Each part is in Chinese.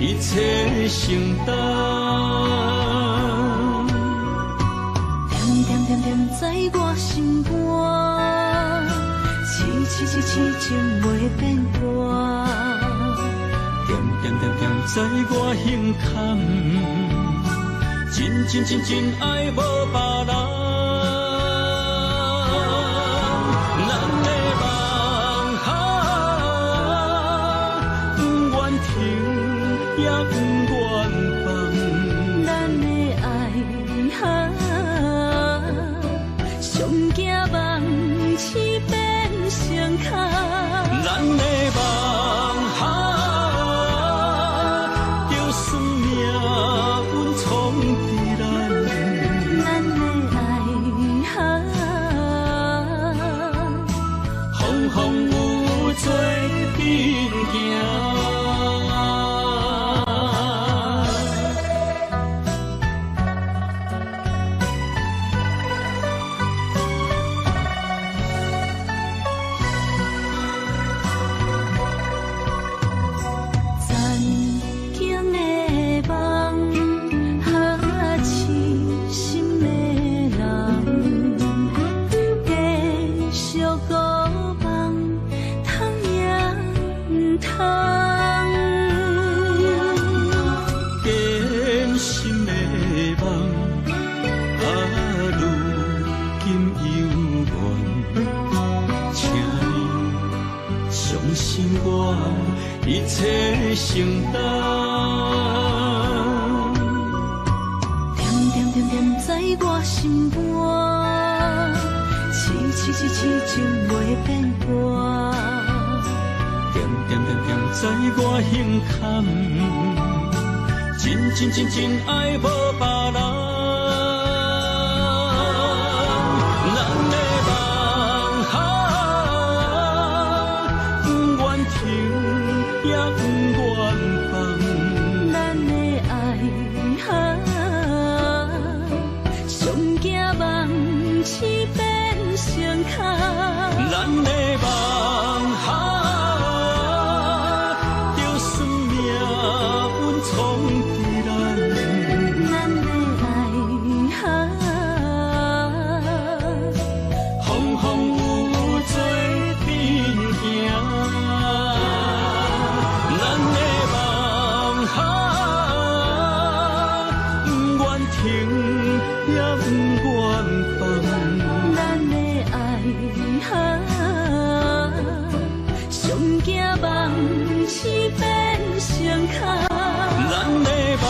一切承担。点点点点在我心肝，痴情袂变卦。点点点点在我胸坎，真爱无别人。也不愿放，咱的爱上惊梦痴变成空，咱的梦就算命运闯伫咱，咱的爱风风雨做阵行。一切承担，点点点点在我心肝，痴情袂变卦。点点点点在我胸坎，真爱无别人。也不愿放，咱的爱上惊梦痴变成空，咱的梦就算命运闯伫咱，咱的爱风风雨雨做阵行。也不愿放，咱的爱上惊梦痴变成空，咱的梦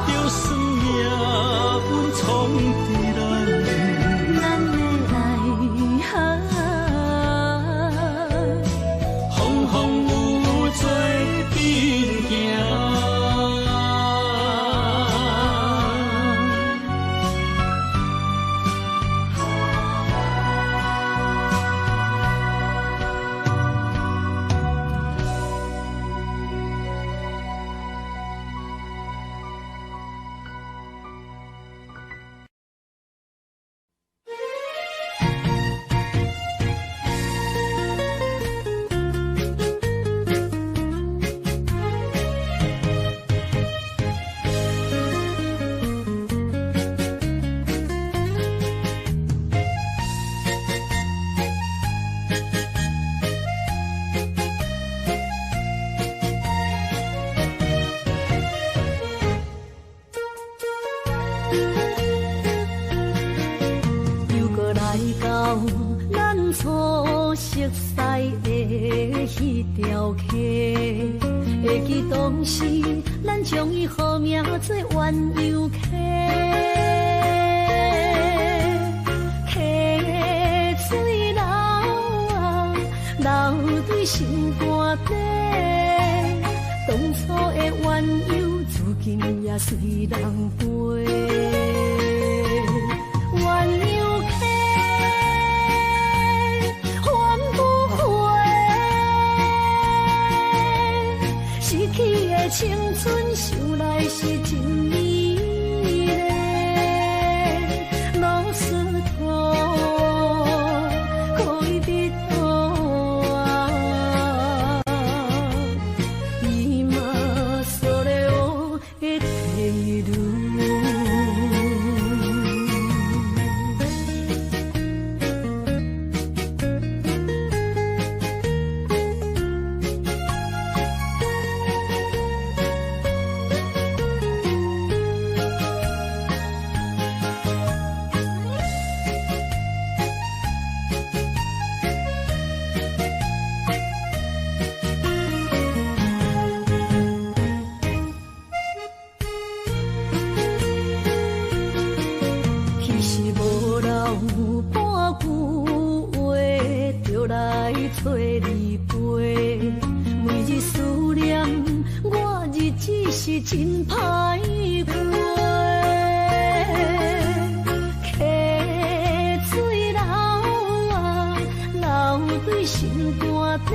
就算命运闯伫咱，咱的爱风风雨雨做阵行。会记当时，咱将伊好名做鸳鸯溪，溪水流啊，流对心肝底。当初的鸳鸯，至今也随人陪。鸳鸯溪。青春想来是真美丽，老师徒可以彼途啊。有半句话，就来找你陪。每日思念，我日子是真歹过。溪水流啊，流对心肝底。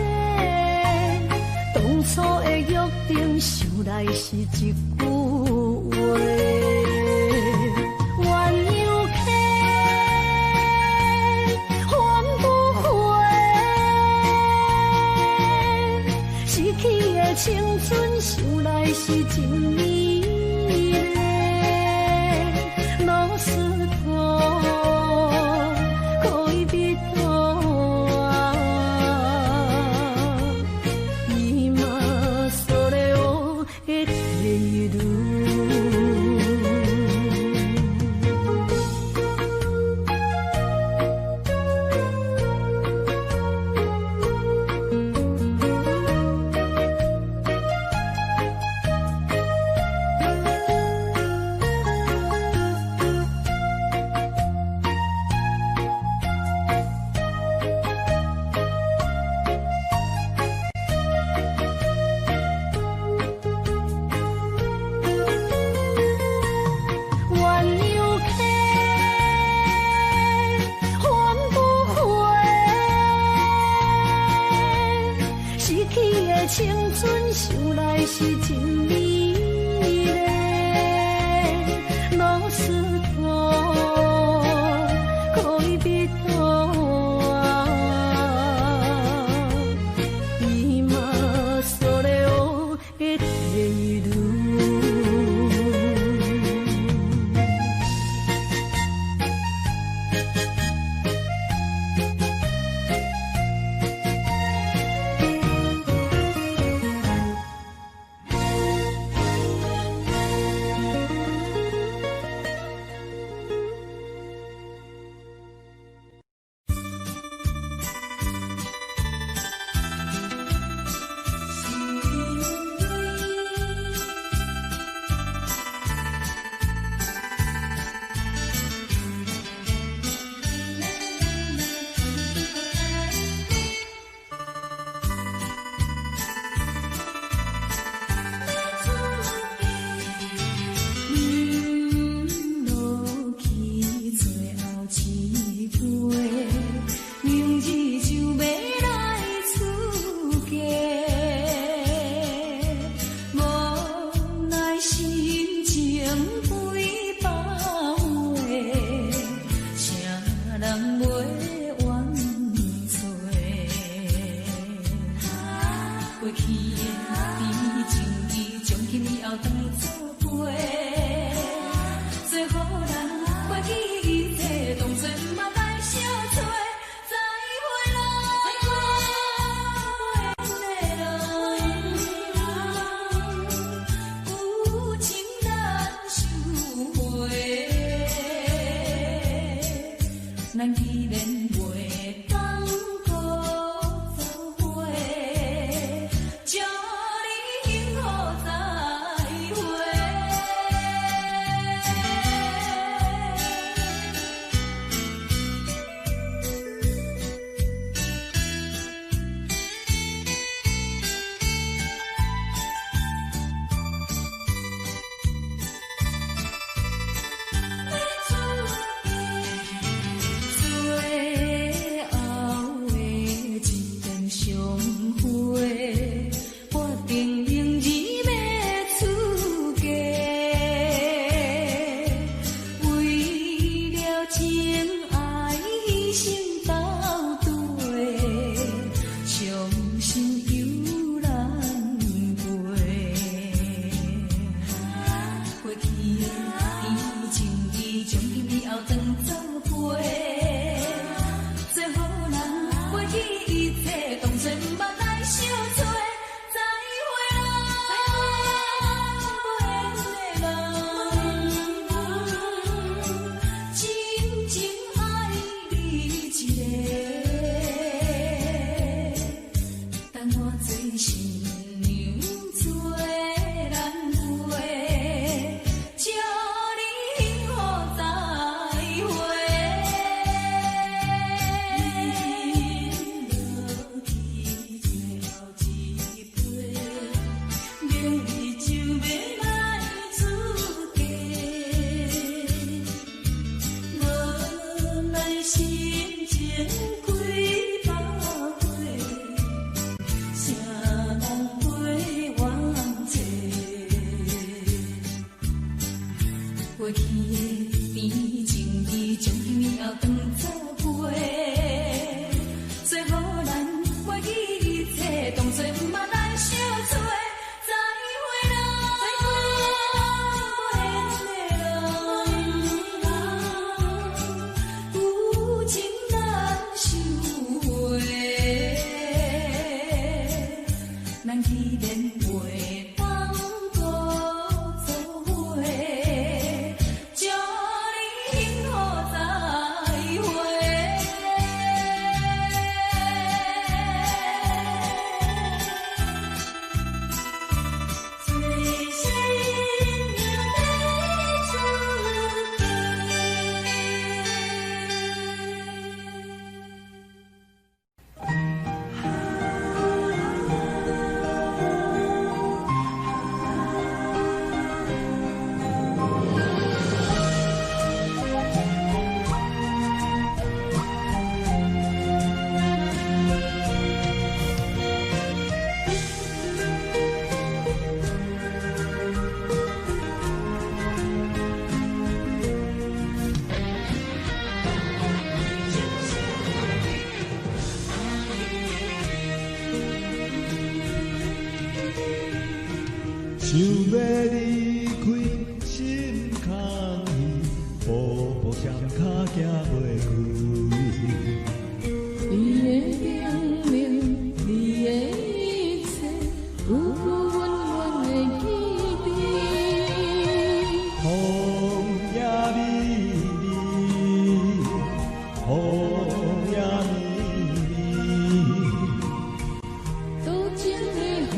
当初的约定，想来是一句话。青春想来是真美丽，老师徒可以比多啊，伊嘛所了的地路。青春想来是真美丽，老师徒可以比多啊，伊嘛所了的地路。咱既然袂当搁做伙，祝你幸福再会。过去的甜情意，将今后当作陪，最好咱忘记一切，当作毋捌咱相做。再会啦，有情难收回，咱去年袂当搁做伙，祝你幸福再会。最新娘要出想要离开心空虚，步步双脚行袂开。你的明明，你的一切，有阮阮的记忆。风也美丽，风也美丽，多情的风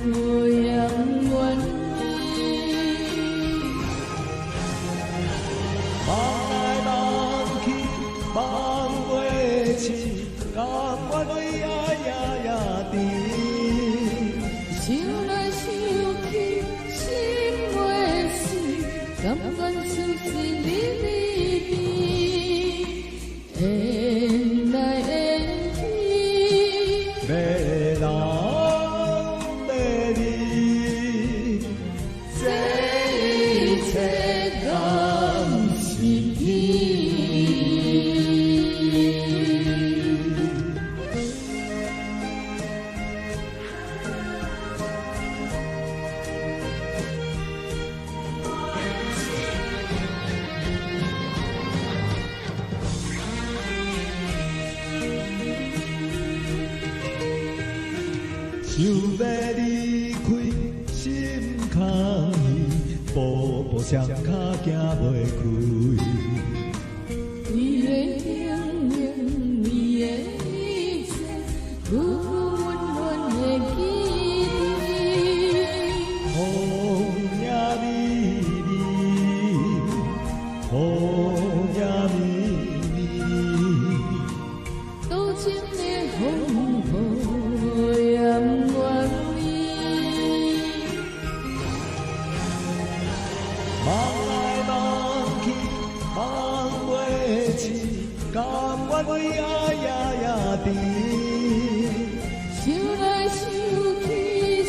雨扬远望来望去望袂清，甘愿为呀甜。想来想去心袂死，甘愿相思离离别，缘来缘去。要人要你，这一切敢是天？想要离开心空虚，步步双脚行袂开。你的明明，你的一切，有阮阮的记忆。风也美丽，风也美丽，多情的风雨扬远望来望去望袂清，甘愿为呀甜。想来想去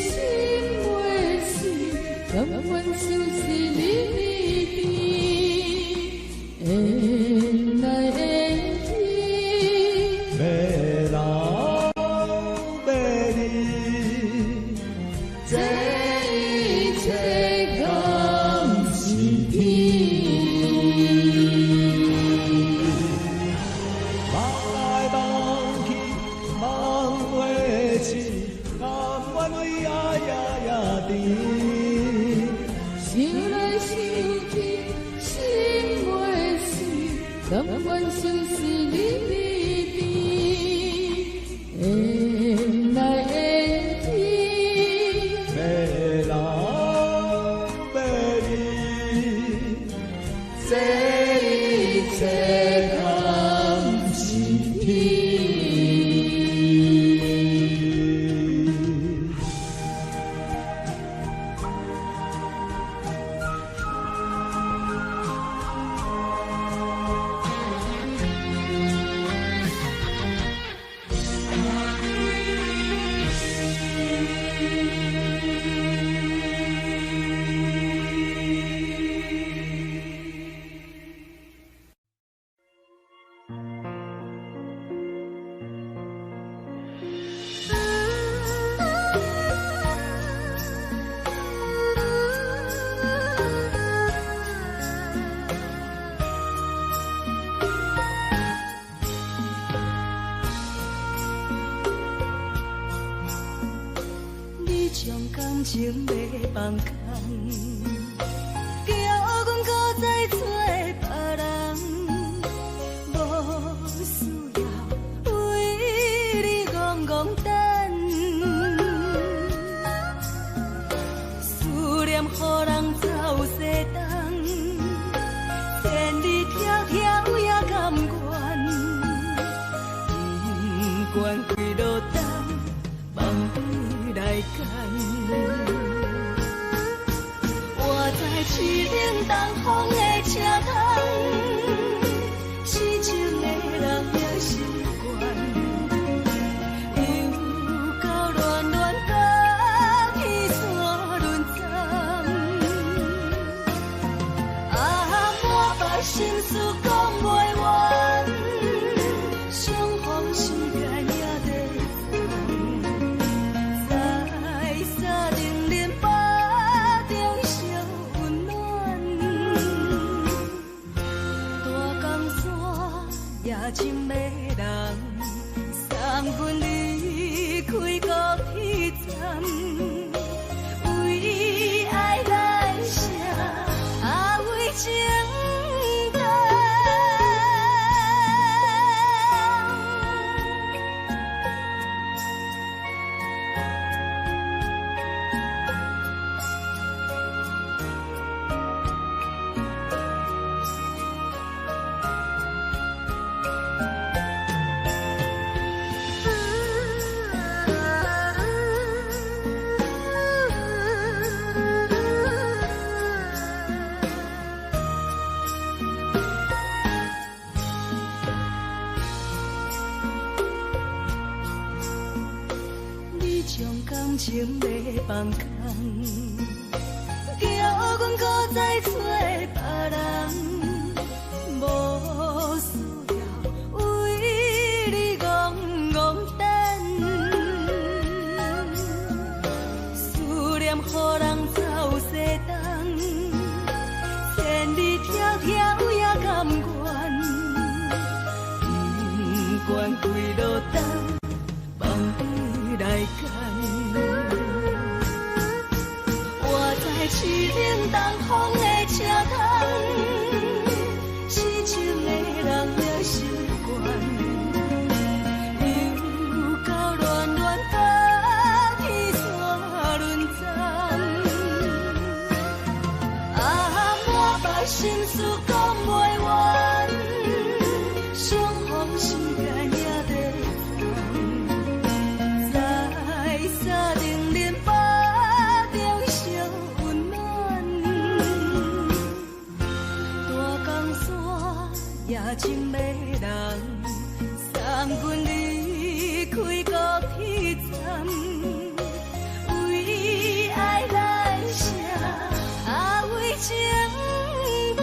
心袂死，甘愿相思离别，缘来缘去。要人要你，这一切敢是天？望来望去望袂清，甘愿为呀甜。想来想去心袂死，甘愿相思离别，缘来缘去。要人要你，这一切敢是天？情要放空，叫阮搁再找别人，无需要为你戆戆等，思念予人走西东，千里迢迢也甘愿，不管几路灯，梦对来干。我在市顶东风的车头，痴情的人也习惯，又到乱乱甲天山轮站。满腹心事讲袂完，相逢时间也在长，在沙定林巴中相温暖。大江山也真迷人，送阮离开高铁站，为爱来写为情。感情要放空，叫阮搁再找别人，无需要为你戆戆等，思念予人走西东，千里迢迢也甘愿，不管几路灯，梦对来干。市顶东风的车头，痴情的人也习惯，又到乱乱甲天山轮站。满腹心事讲袂完，相逢时间也在长，在沙定林巴中相。也真迷人，送阮离开高铁站，为爱来写为情灯。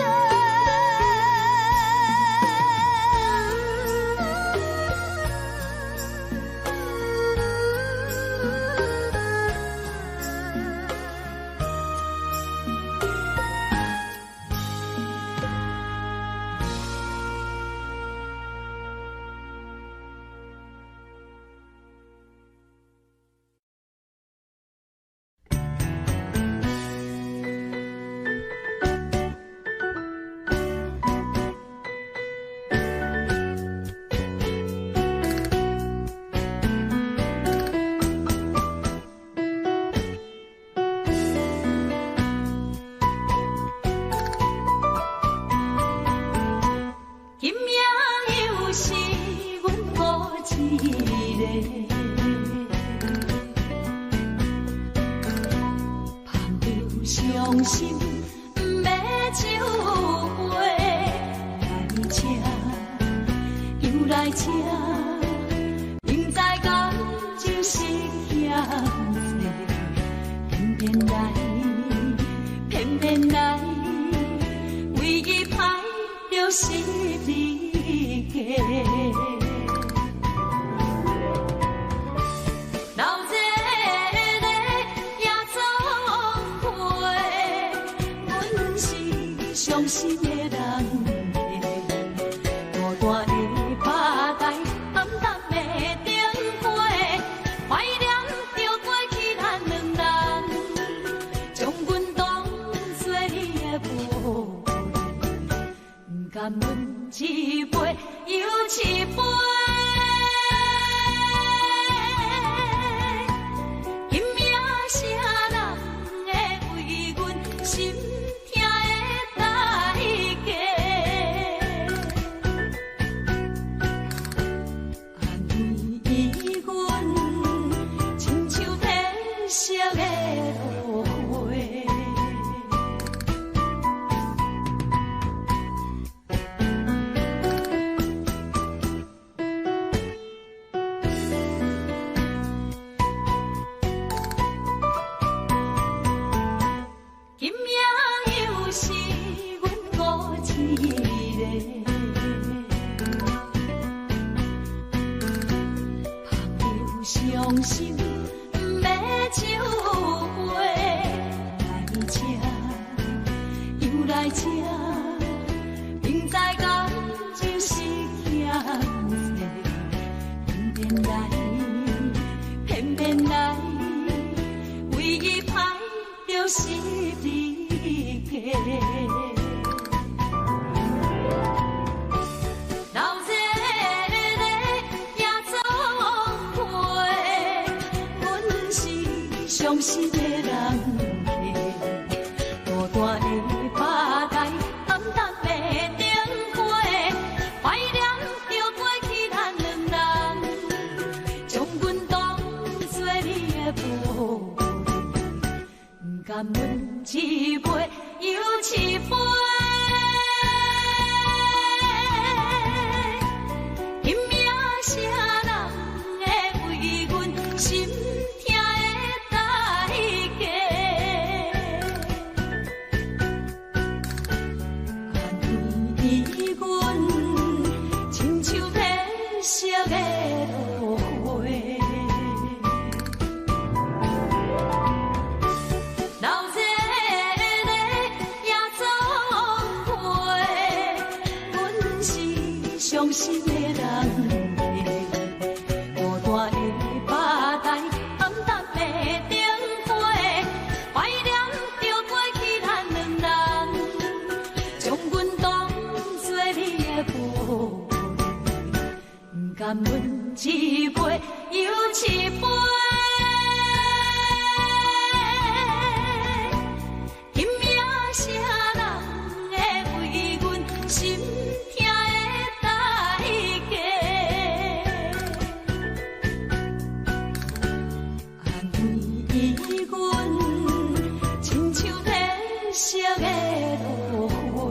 伤心的人，大大的拍台，暗淡的灯花，怀念着过去咱两人。甘问一杯又一杯。今夜啥人会为阮心痛的代价？安慰阮，亲像褪色的落花。今夜又是阮孤一个，捧着伤心要酒杯，来吃又来吃，明知感情是险世，偏偏来，唯一歹就是你家。老热也总陪，阮是伤心的人客，孤单的吧台，暗淡的灯花，怀念着过去咱两人，将阮当作你的宝贝，不甘阮一杯又一杯。今夜啥人会为阮心痛的代价？安慰阮，亲像褪色的落花。老热也总陪，阮是伤心的人客，孤单的吧台，暗淡的灯花，怀念着过去咱两人，将阮当作你的宝贝，不甘阮一杯又一杯。今夜啥人会为阮心痛的代价？安慰阮，亲像褪色的落花。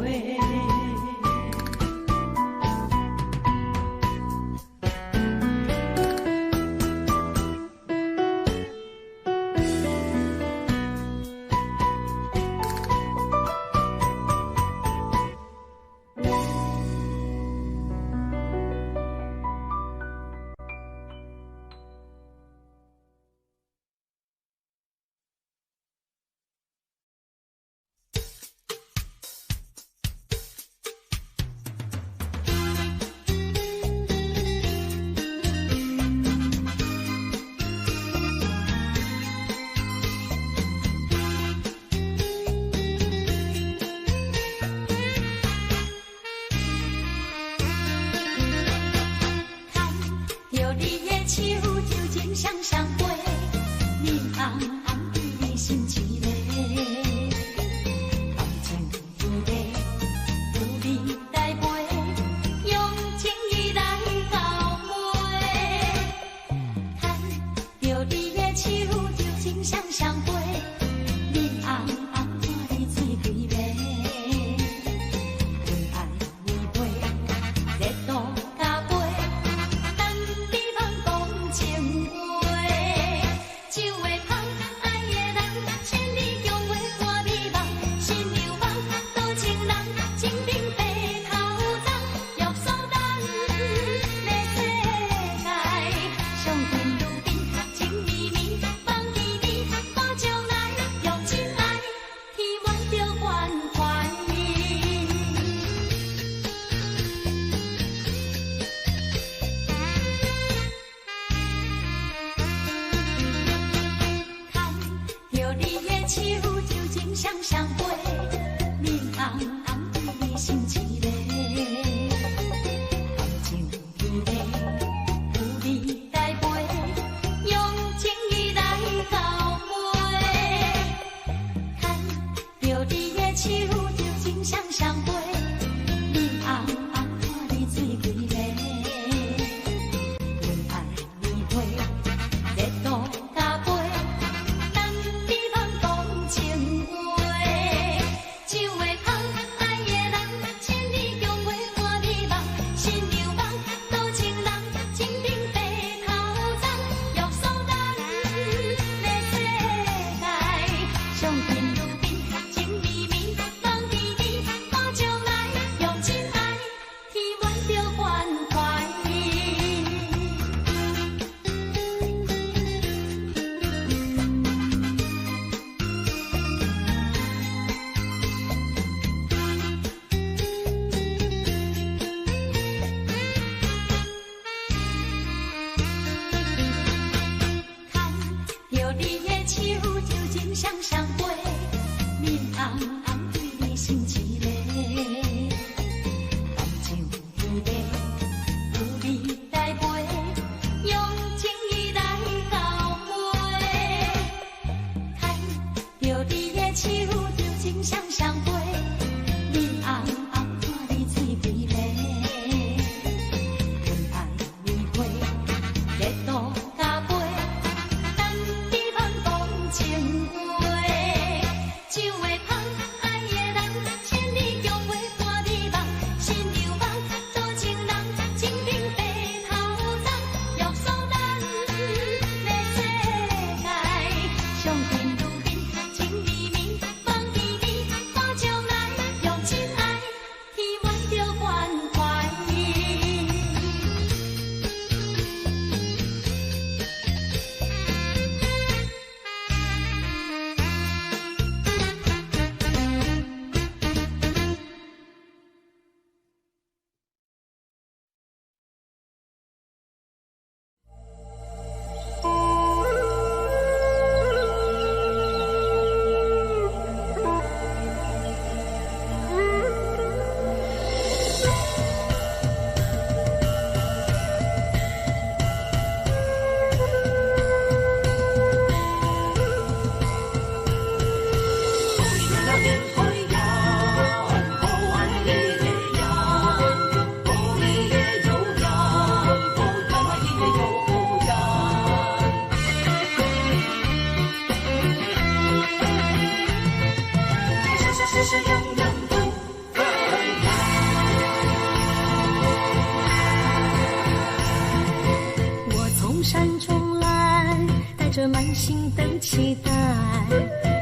着满心的期待，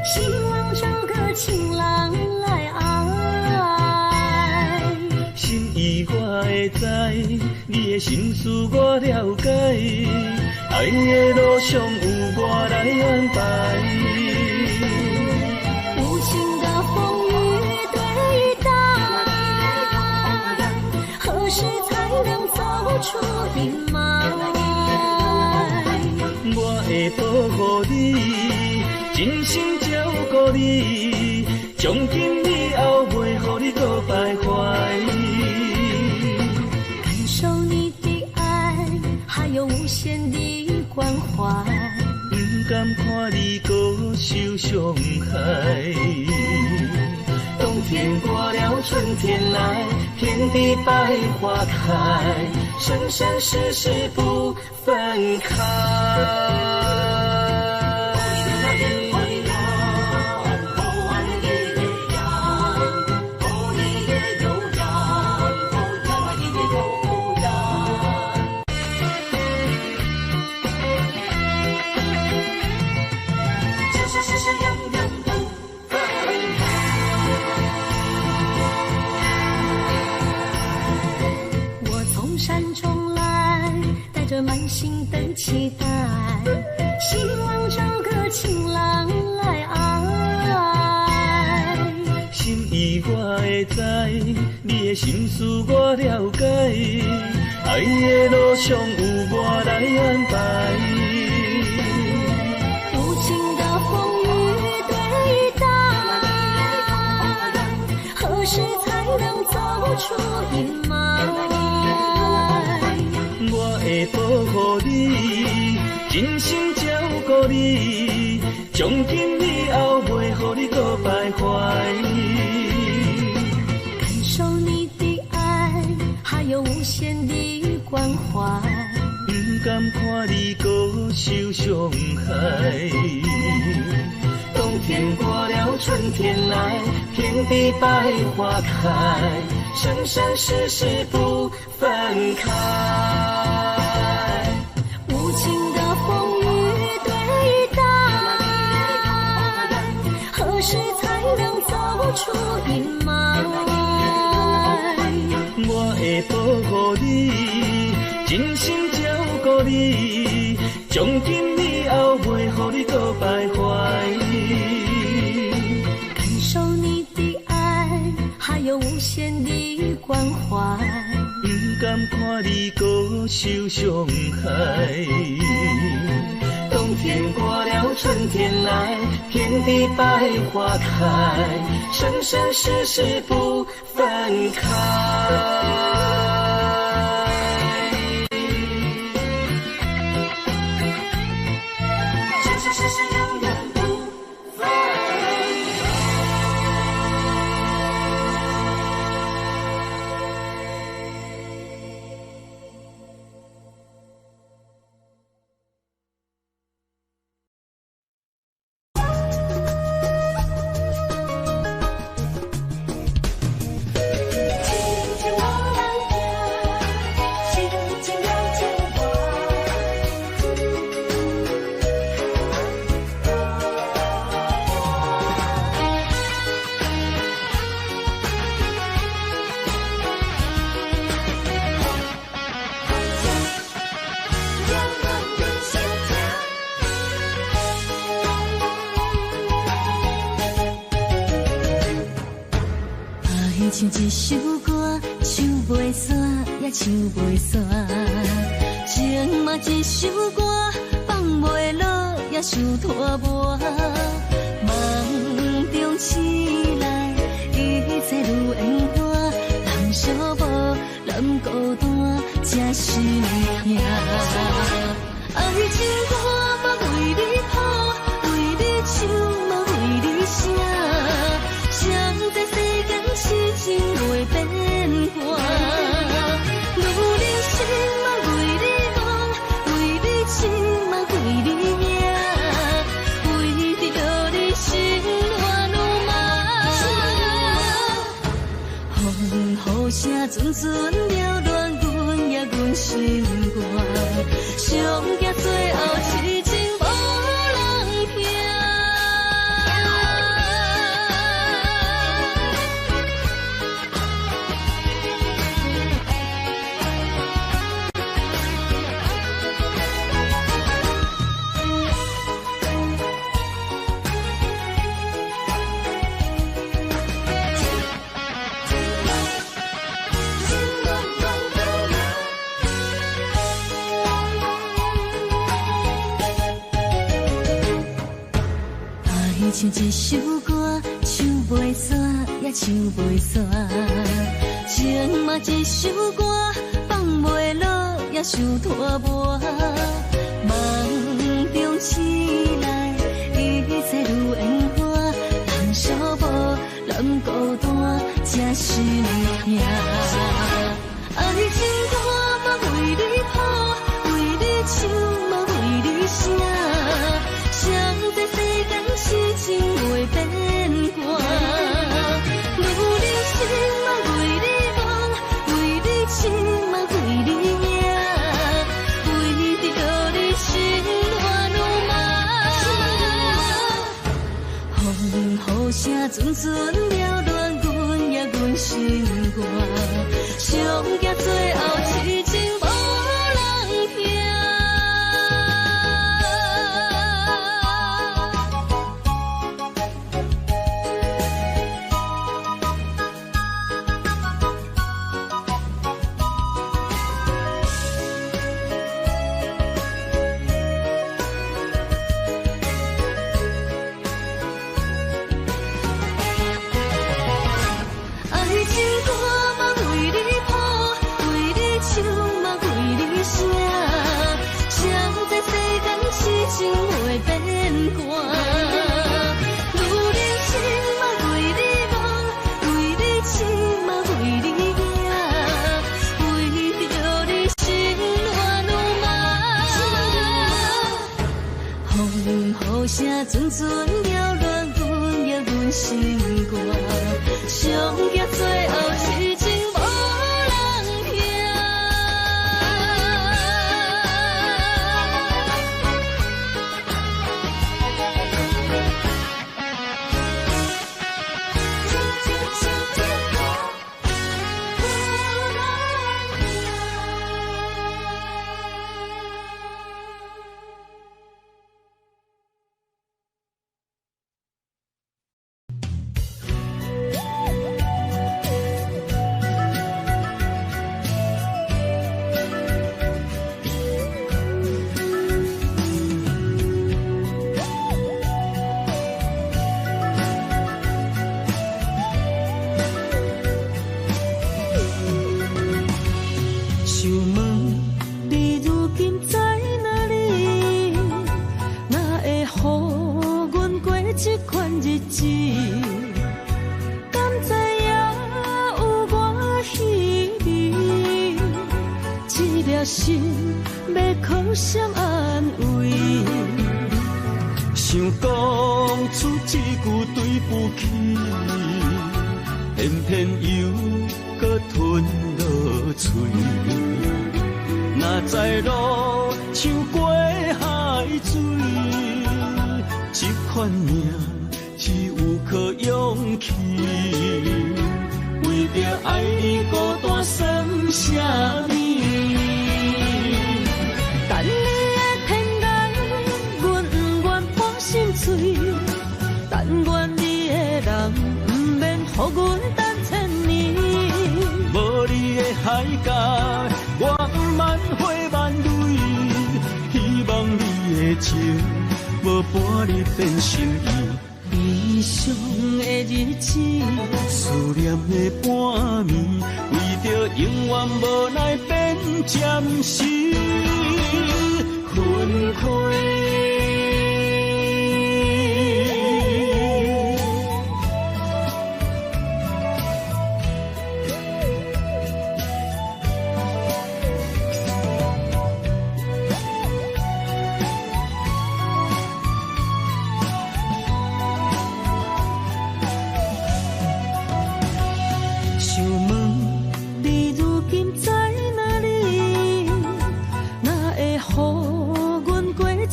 希望找个情郎来爱。心意我会知，你的心思我了解，爱的路上有我来安排。无情的风雨对待，何时才能走出阴霾？我会保护你，真心照顾你，从今以后袂予你搁徘徊。感受你的爱，还有无限的关怀。不甘看你搁受伤害。冬天过了，春天来，遍地百花开，生生世世不分开。满心的期待，希望找个情郎来爱。心意我会知，你的心思我了解，爱的路上有我来安排。无情的风雨对待，何时才能走出阴霾？我会保护你，真心照顾你，从今以后袂予你搁徘徊。感受你的爱，还有无限的关怀。不甘看你搁受伤害。冬天过了，春天来，遍地百花开，生生世世不分开。无情的风雨对待，何时才能走出阴霾？我会保护你，真心照顾你，从今以后袂予你搁徘徊。感受你的爱，还有无限的关怀。不甘看你搁受伤害。冬天过了，春天来，遍地百花开，生生世世不分开。生生世世永远不分开。唱一首歌，唱袂煞，也唱袂煞。情嘛一首歌，放袂落，也想拖磨。梦中醒来，一切如烟花。人寂寞，人孤单，才是命。爱情我嘛为你谱，为你唱嘛为你写。谁知世间痴情袂变化，女人心嘛为你梦，为你情嘛为你命，为着你心乱如麻。风雨声阵阵缭乱，阮也阮心肝，上惊最后痴情无。唱一首歌，唱袂煞也唱袂煞。情嘛一首歌，放袂落也想拖磨。梦中醒来，一切如烟花。人寂寞，人孤单，才是命。爱情歌嘛为你谱，为你唱嘛为你写。谁在世间是情袂变卦？女人心嘛为你梦，为你情嘛为你命，为着你心乱如麻。风雨声阵阵缭乱，阮也阮心肝，上惊最后痴情无人听。情袂变卦，女人心嘛为你梦，为你情嘛为你命，为着你心乱如麻。风雨声阵阵缭乱，阮也阮心肝，上惊最后痴情无人听。心要靠谁安慰？想讲出一句对不起，偏偏又搁吞落嘴。若知路像过海水，这款命只有靠勇气。为着爱你孤单算什么？等你的天涯，阮不愿破心碎。但愿你的人，不免予阮等千年。无你的海角，我万花万蕊。希望你的情，无半日变心意。悲伤的日子，思念的半暝，为着永远无奈变暂时分开。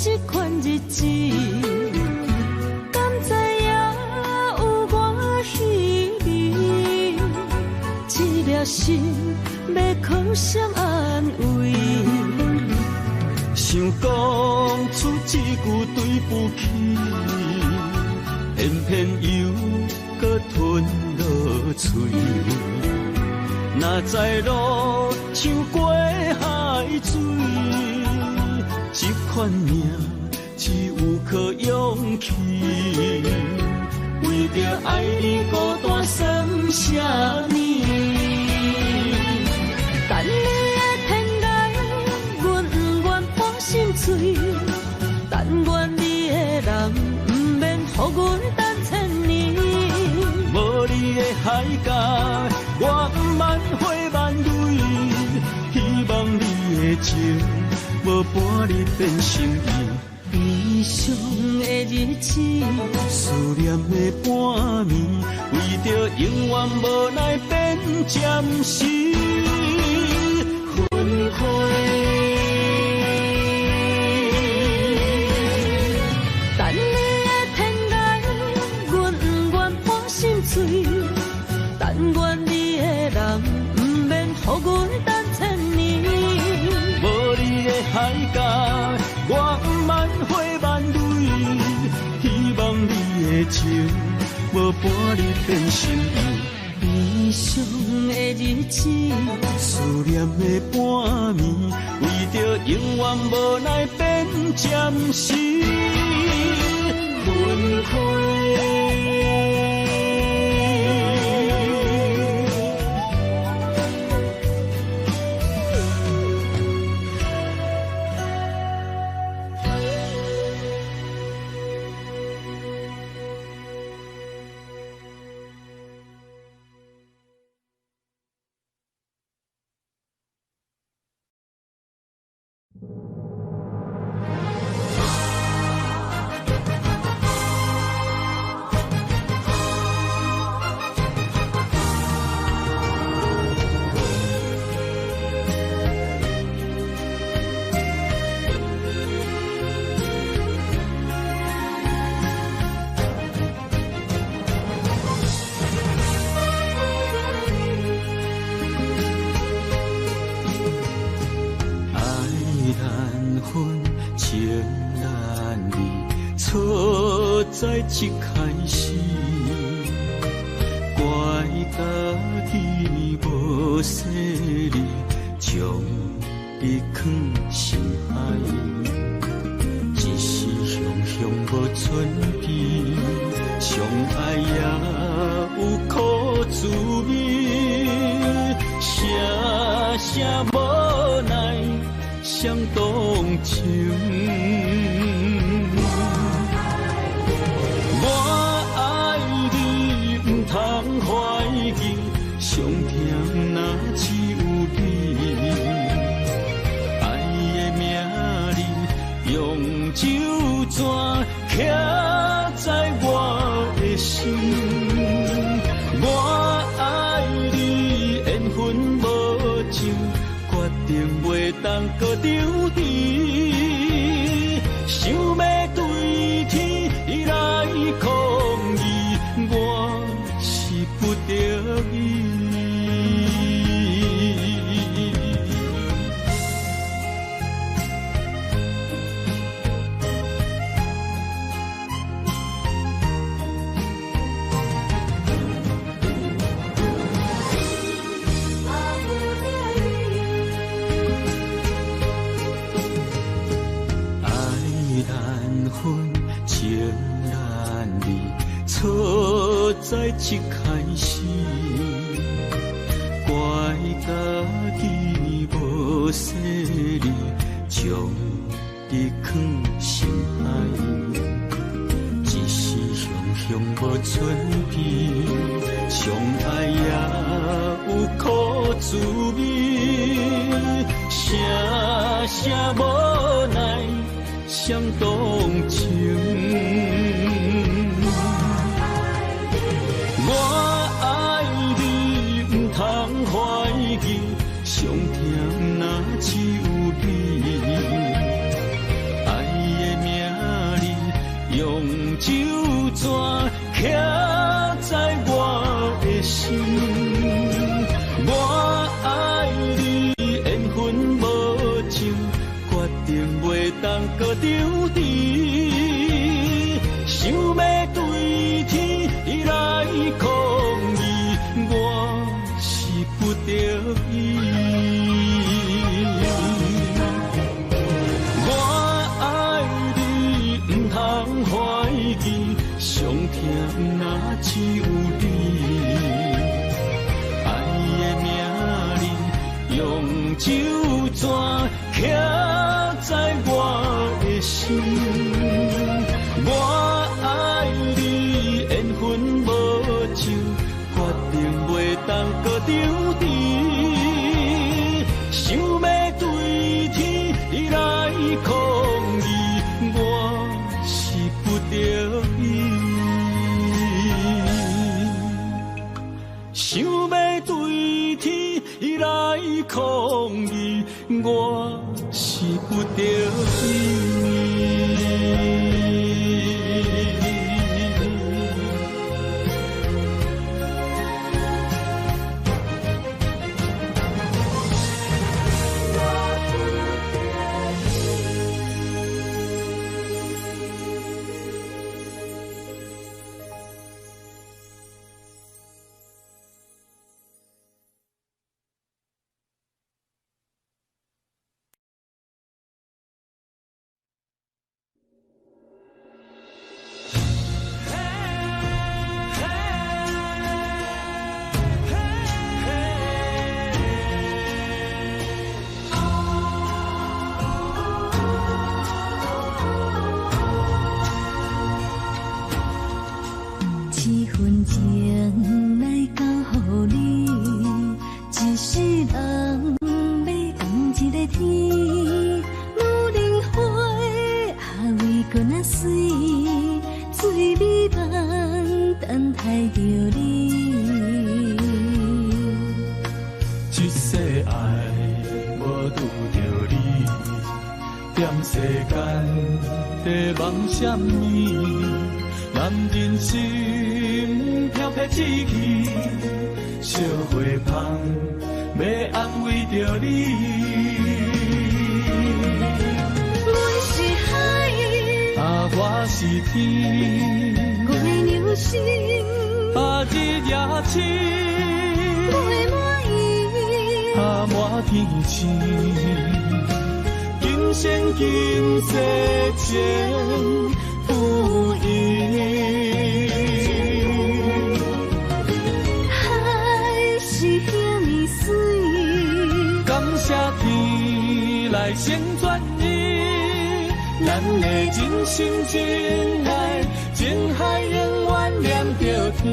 这款日子，敢知影有我稀微？这粒心要靠谁安慰？想讲出一句对不起，偏偏又搁吞落嘴。若知路像过海水。这款命只是有颗勇气，为着爱你孤单算什么？等你的天涯，阮不愿破心碎。但愿你的人，不免予阮等千年。无你的海角，我不万回万泪。希望你的情，无半日变心意。悲伤的日子，思念的半暝，为着永远无奈变暂时分开。等你的天涯，阮不愿破心碎。但愿你的人，不免予阮等千年。无你的海角，我万回万泪。希望你的情，无半日变心意。悲伤的日子，思念的半暝，为着永远无奈变暂时分开。在一开始，怪家己无细腻，将伊藏心海。一时雄雄无存边，相爱也有苦滋味，声声无奈伤动情。上疼若只有你，爱的名字用酒泉刻在我的心。我爱你缘分无尽，决定袂当搁丢弃。想要对天来抗议，我是不得已。在一开始，怪家己无细腻，将伊藏心海。一时雄雄无存边，相爱也有苦滋味，声声无奈伤动情。我爱你，不通怀疑，上疼若只有你。爱的名字用酒泉刻在我的心。我爱你，缘分无尽，决定袂当搁丢弃。想要对天来抗议，我是不得已。我爱你，酒泉徛在我的心，我爱你缘分无尽，决定袂当搁丢低，想要对天来抗议，我是不得已。想要对天来抗议，我是不得已。什么？男人心飘撇志气，小花香要安慰着你。我是海，我是天，我的牛心，日夜深，袂满意，满天星。今生今世前不移，海是遐尼水，感谢天来成全伊，咱的真心真爱，情海永远念着天。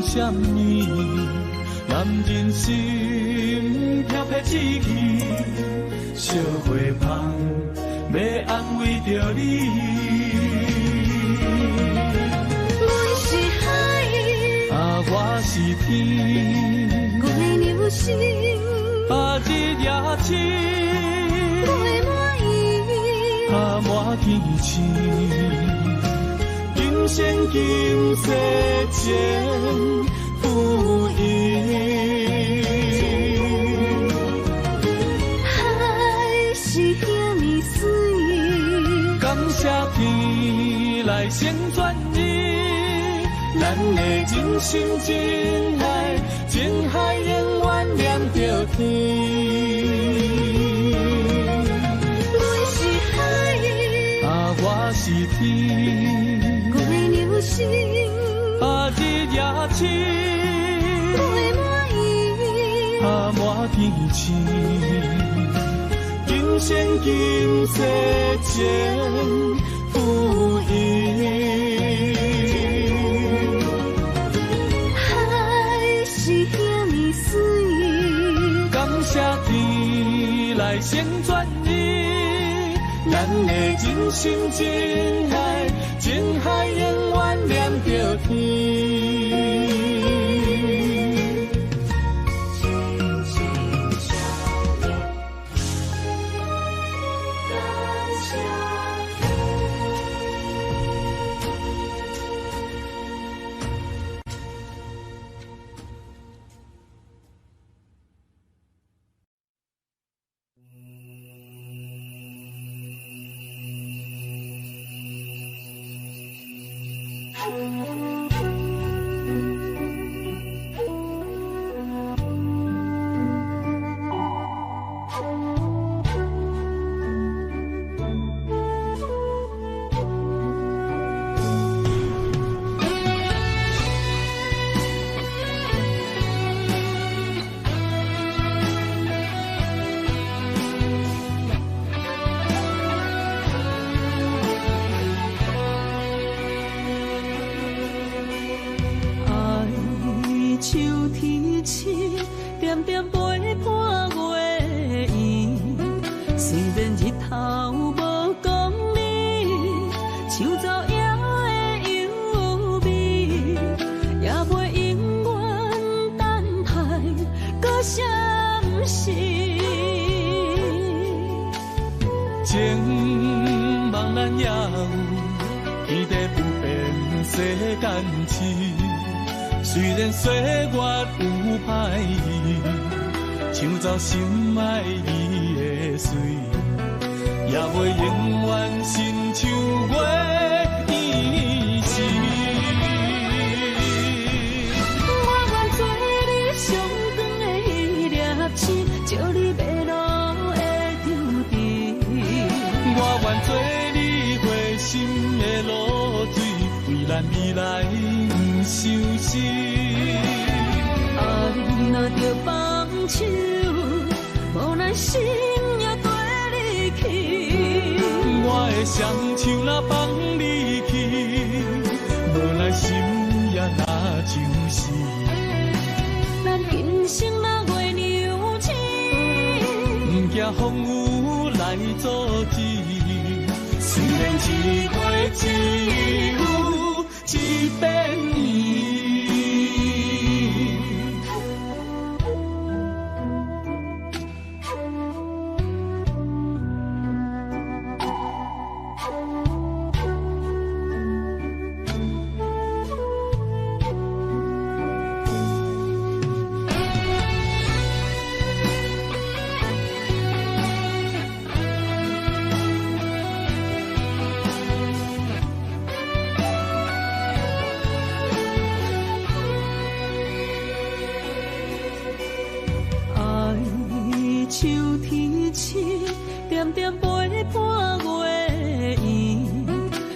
什么？男人心飘撇志气，小花香要安慰着你。我是海，我是天，我的牛心，日夜深，袂满意，满天星。今生今世前不移，海是遐尼水，感谢天来成全伊，咱的真心真爱，情海永远念着天。我是海，我是天，我的牛心，日夜深，袂满意，满天星。今生今世前不移，海来成全你。咱的真心真爱，情海永远连着天。情茫然也有天地不变世间事，虽然岁月有歹意，抢走心爱伊的水，也袂永远亲像月伊是。我愿做你上长的迄粒星，照你迷路的丢滴。我愿做你回心的露水，为咱未来不伤心。爱若着放手，无奈心也跟你去。我的双手若放你去，无奈心也若像死。咱今生若月娘亲，不惊风雨来阻止。虽然一月只有一遍年。秋天起，点点陪伴月圆。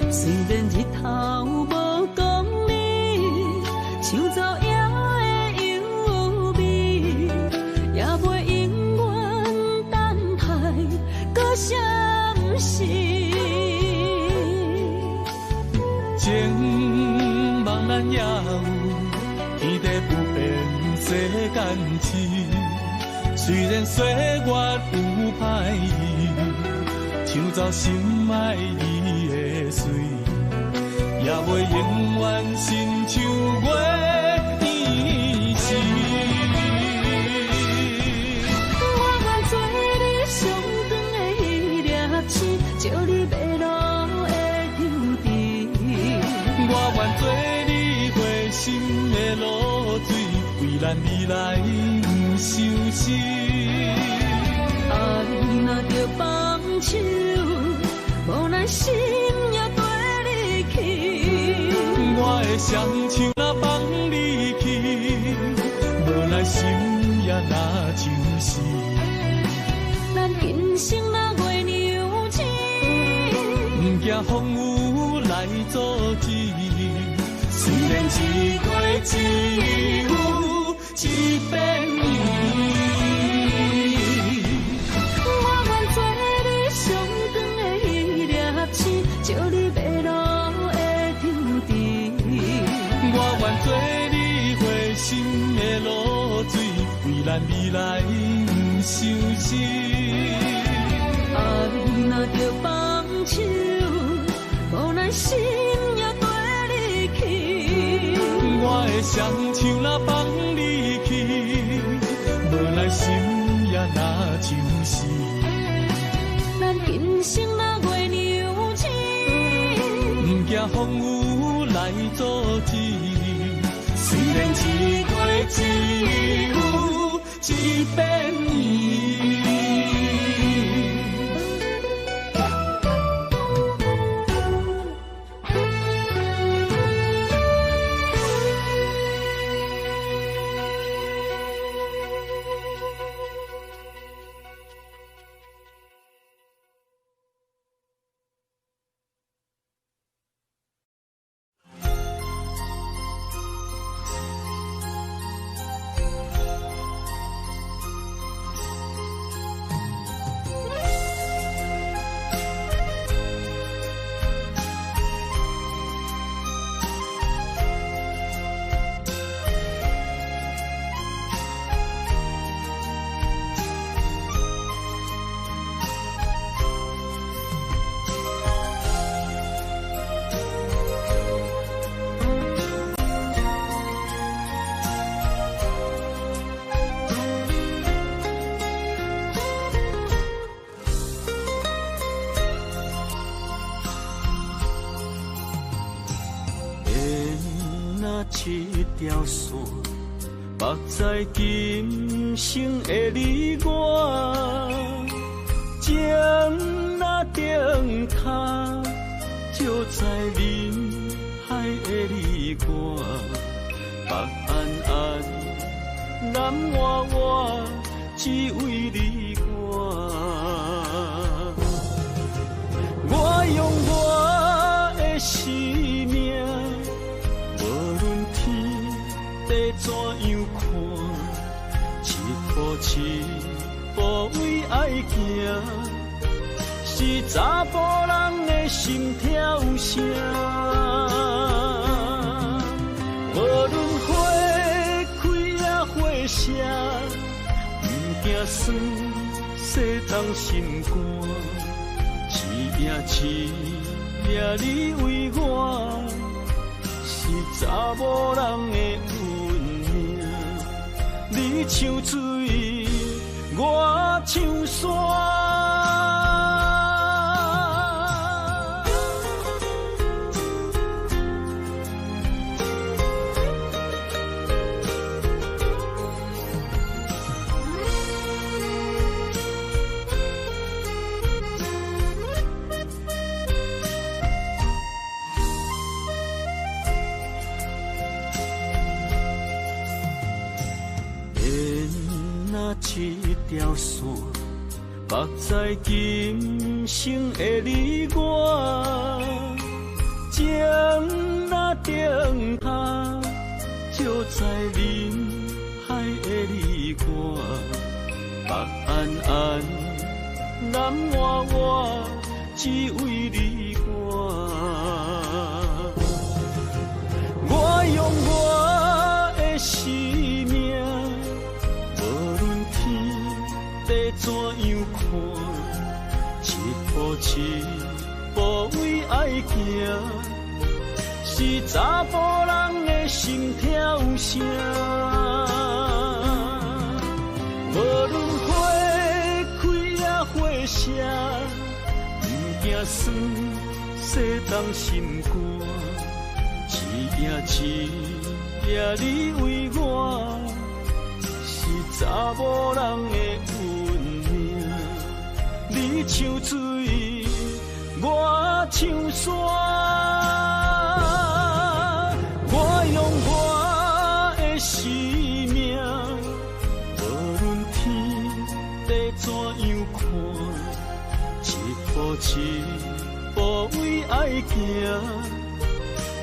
虽然日头无讲你，抢走夜的幽味，也袂永远等待搁闪失。情茫然也有天地不变世间事。虽然岁月有歹意，抢走心爱伊的水，也袂永远亲像月伊是。我愿做你上长的迄粒星，照你迷路的丢滴。我愿做你回心的露水，为咱未来不伤心。爱若着放手，无奈心也跟你去。我的双手若放你去，无奈心也若像死。咱今生若月娘亲，不惊风雨来阻止。虽然一月只有一遍年。照你迷路的丢滴，我愿做你回心的露水，为咱未来不伤心。啊，你若着放手，无咱心也跟你去。我的双手若放你去，无咱心也若就是咱今生若月娘亲，不惊风雨来阻止。虽然一过一有一变异。一条线，绑在今生的你我，情若顶塔，就在人海的你我，北安安，南弯弯，只为你我。我用我的生命。怎样看？一步一步为爱行，是查甫人的心跳声。无论花开也花谢，不惊酸世人心肝。一夜你为我，是查某人的。你像水，我像山。一条线，绑在今生的你我，情若顶塔，就在人海的你我，北安安，南弯弯，只为你我。我用我的生命。怎样看？一步一步为爱行，是查甫人的心跳声。无论花开也花谢，不惊酸世人心肝。一夜你为我，是查某人的。你像水，我像山。我用我的生命，无论天地怎样看，一步一步为爱行，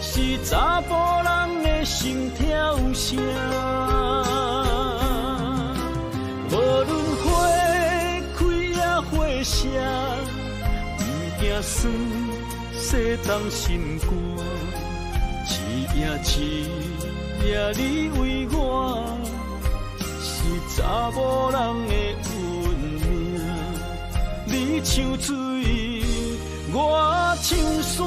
是查甫人的心跳声。无论花。花谢，不惊酸世人心肝。一夜你为我，是查某人的运命。你你唱水，我唱山。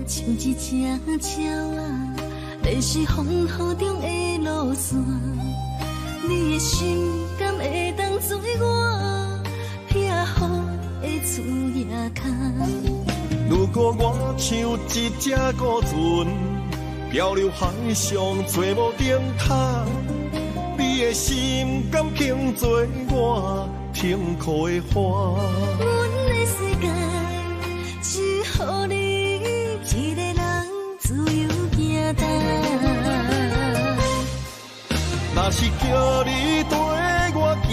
像一只鸟啊，迷失风雨中的路线。你的心敢会当做我避雨的厝夜空？如果我像一只孤船，漂流海上做无顶塔，你的心敢肯做我停靠的花？阮的世界只予你一个人自由行动。若是叫你跟我行，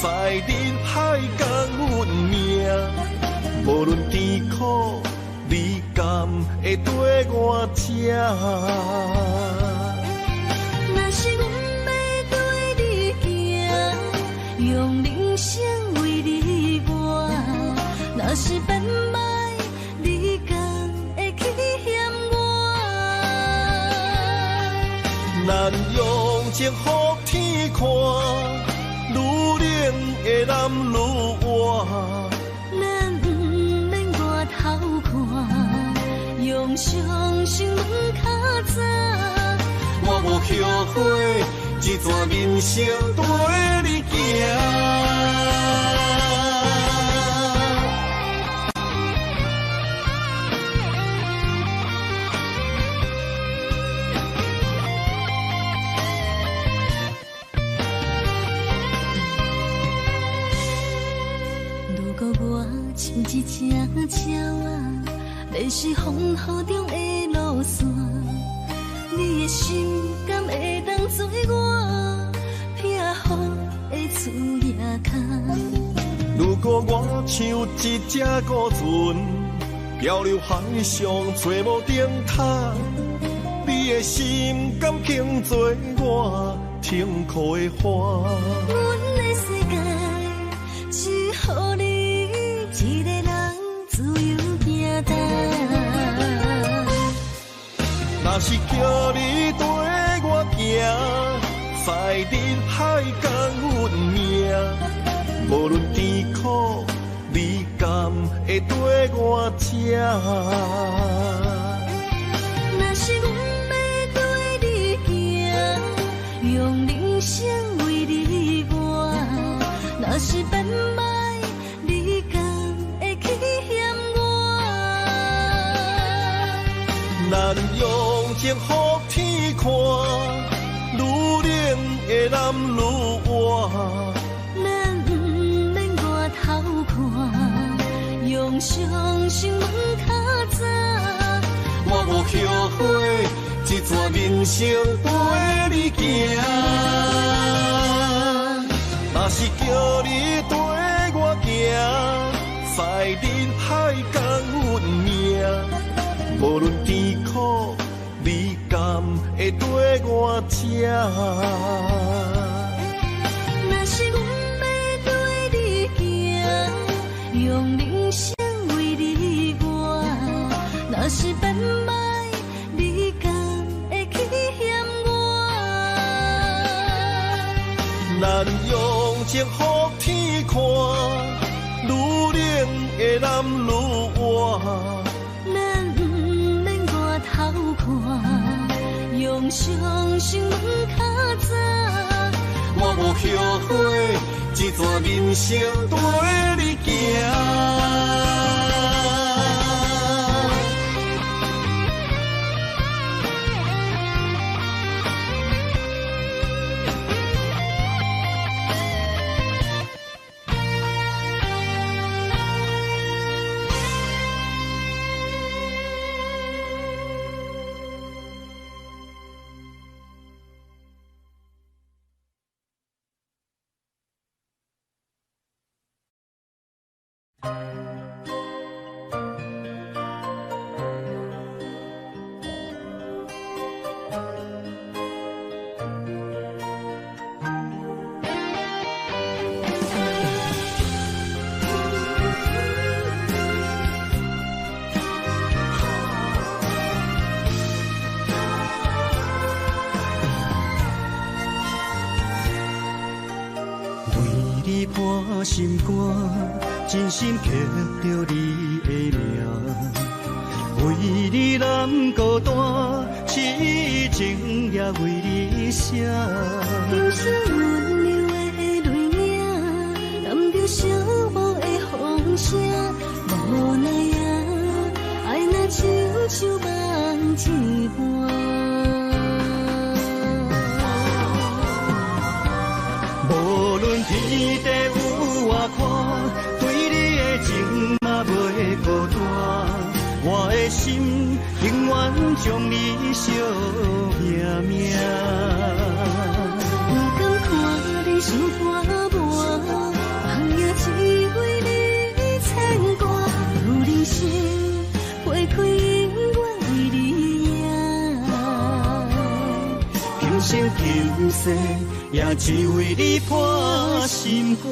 在人海共阮命，无论甜苦，你甘会跟我吃？若是阮要对你行，用人生为你活，若是变歹，你甘会去嫌我？咱用情予天看，愈冷的男愈活。咱不免外头看，用双心门较早。我无后悔，一段人生跟你行。如果我像一只鸟啊，迷失风雨中的路线，你的心敢会当做我避雨的厝夜空？如果我像一只孤船，漂流海上找无顶塔，你的心敢肯做我停靠的花？阮的世界只予你一个人自由行动。若是叫你跟我行，在人海共阮命，无论甜苦，你甘会跟我吃？若是阮要对你行，用人生为你活，若是变歹，你甘会去嫌我？咱用情予天看，愈冷的男愈活。咱不免外头看，用双心门较早。我无后悔，一段人生跟你行。若是叫你跟我行，在人海共阮命，无论甜苦，你甘会跟我吃？若是阮要对你行，用人生为你活，若是变歹，你甘会去嫌我？咱用情予天看，愈冷的男愈活。咱不免外头看，用双心门较早。我无后悔，一段人生跟你行。破心肝，真心刻着你的名，为你难孤单，痴情也为你写。流星温柔的泪影，染着寂寞的风声，无奈啊，爱若亲像梦一般。无论天地有外宽，对你的情嘛袂孤单。我的心永远将你惜命命。不敢看你伤肝磨，梦也只为你牵挂。有人生花开永远为你赢，今生今世。也只为你破心肝。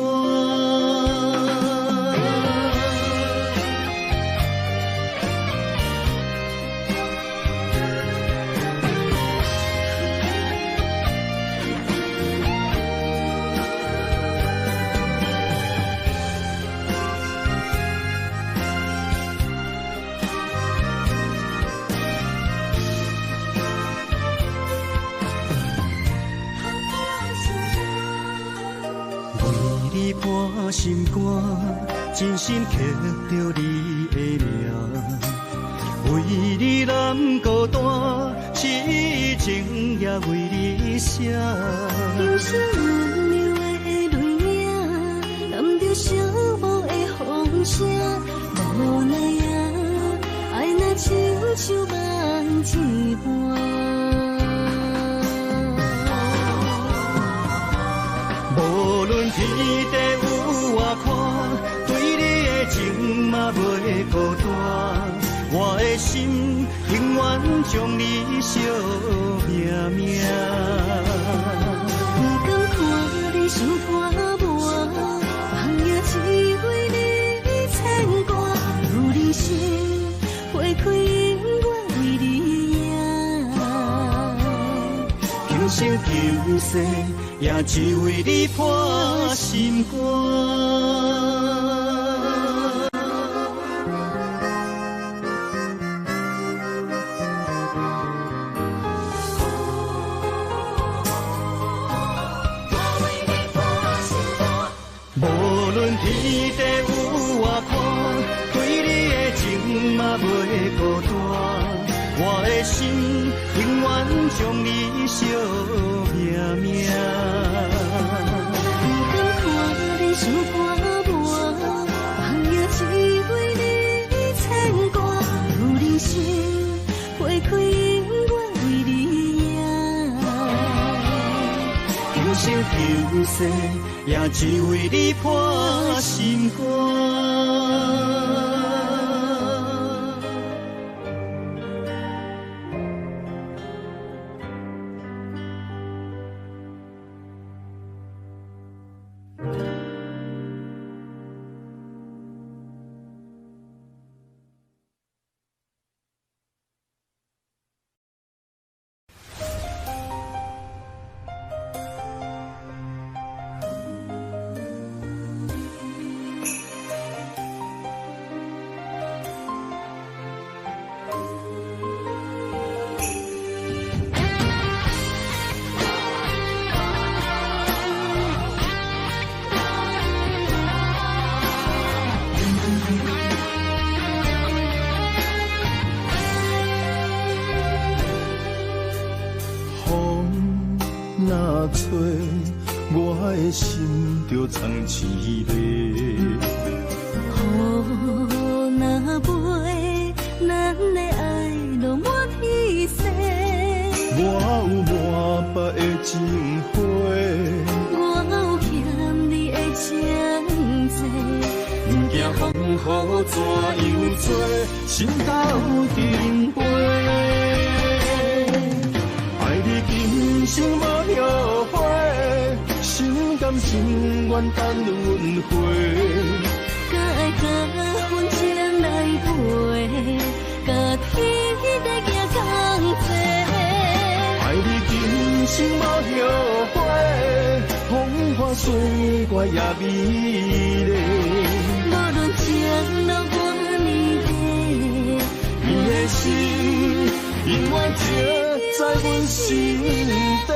破心肝，真心刻着你的名，为你难孤单，痴情也为你写。流星温柔的泪影，染着寂寞的风声，无奈啊，爱若亲像梦一般。无论天地有外宽，对你的情嘛袂孤单。我的心永远将你惜命命。不敢看你伤肝磨，梦也只为你牵挂。有人生花开永远为你赢，今生今世。也只为你破心肝。无论天地有外宽，对你的情嘛袂孤单。我的心永远将你惜命命。不敢看你伤肝磨，梦也只为你牵挂。有人生花开永远为你赢，今生今世也只为你破心肝。若吹，我的心就藏一个。雨若飞，咱的爱落满天星。我有满腹的情花，我有欠你的情债，不惊风雨怎样做，心斗阵飞。爱你今生无后悔，心甘情愿等轮回。甲爱甲阮情来陪，甲天在行同齐。爱你今生无后悔，风花雪月也美丽。无论情路多年短，你的心永远刻在阮心底。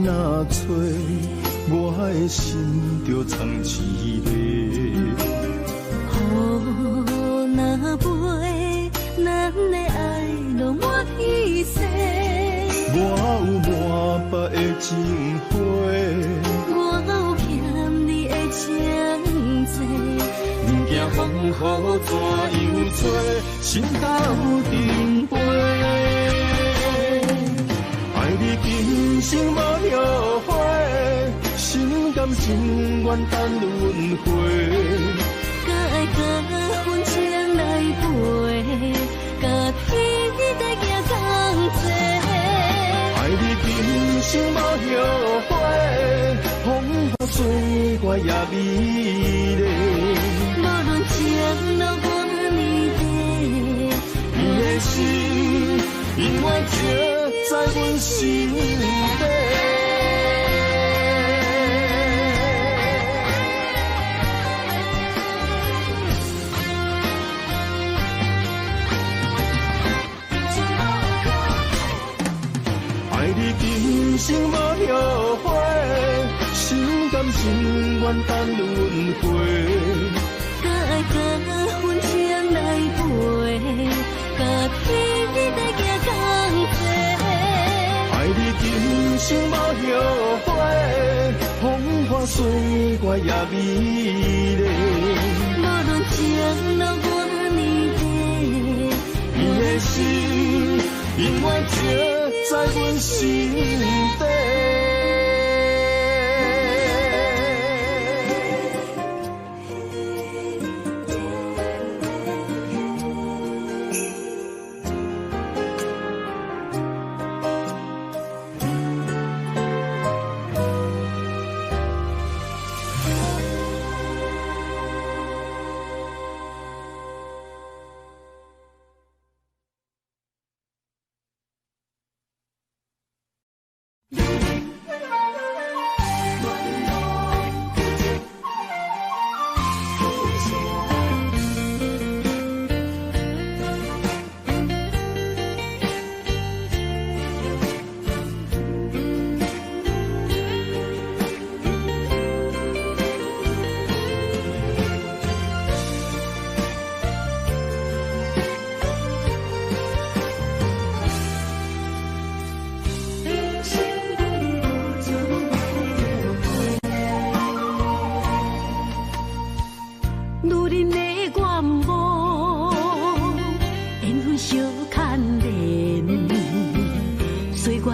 若吹，我的心就藏一个。雨若飞，咱的爱就满天星。我有满腹的情花，我有欠你的情债。不惊风雨怎样吹，心斗阵飞。爱你今生无后悔，心甘情愿等轮回。甲爱甲阮情来陪，甲天在行同齐。爱你今生无后悔，风花雪月也美丽。无论情路多年短，你的心永远刻在阮心底。爱你今生无后悔，心甘情愿等轮回。甲爱甲阮情来陪，甲天在行同齐。爱你今生无后悔，风花雪月也美丽。无论情路多年短，你的心永远刻在阮心底。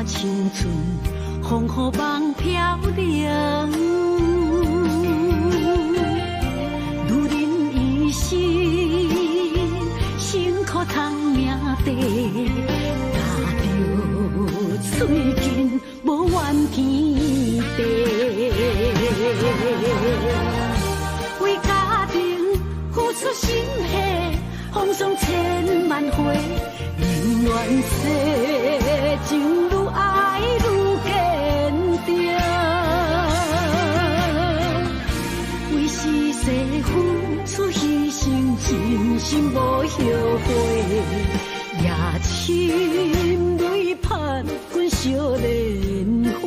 青春风雨梦飘零，女人一生辛苦赚命地，踏着嘴筋无怨天地，为家庭付出心血，风霜千万回，宁愿世情愈爱愈坚定，为是世付出牺牲，真心无后悔，夜深泪盼阮少年花。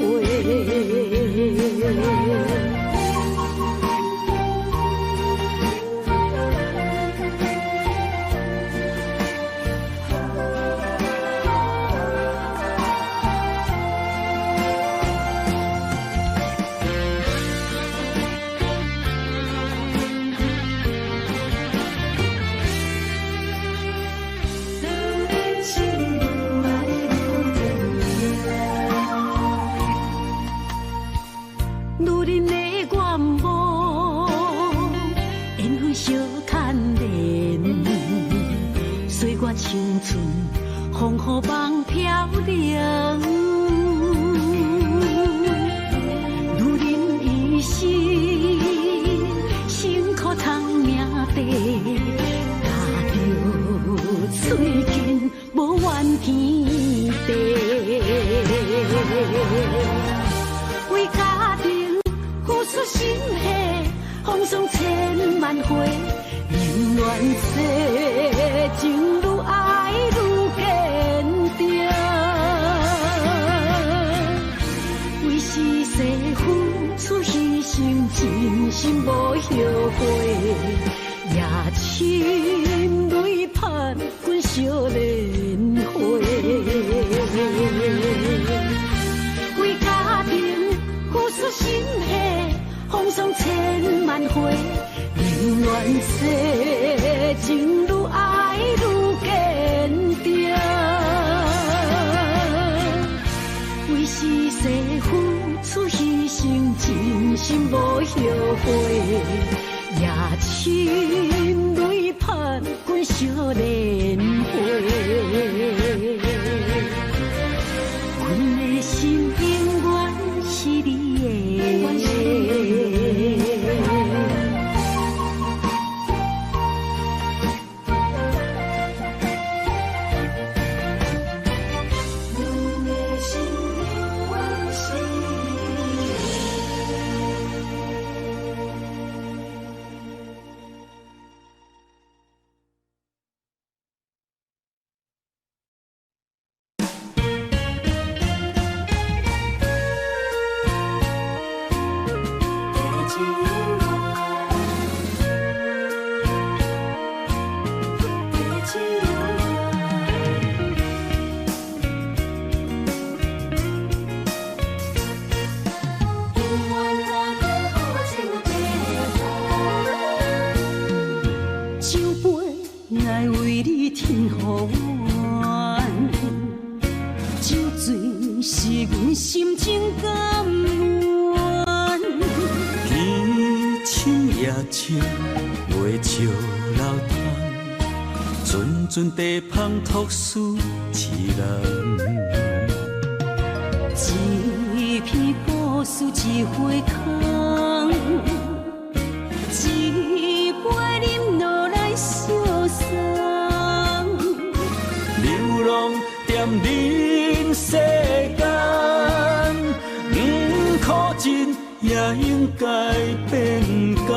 夹着嘴肩无怨天地，为家庭付出心血，风霜千万回，永远世情愈爱愈坚定。为是世付出牺牲，真心无后悔，也亲泪盼阮少年花。为家庭付出心血，风霜千万回，永远世情愈爱愈坚定。为是世付出牺牲，真心无后悔，也亲泪盼阮少年花。阮的心永远是你的。阵地芳托书痴人，一片故事一花空，一杯饮落来相送。流浪踮人世间，苦尽也应该变甘。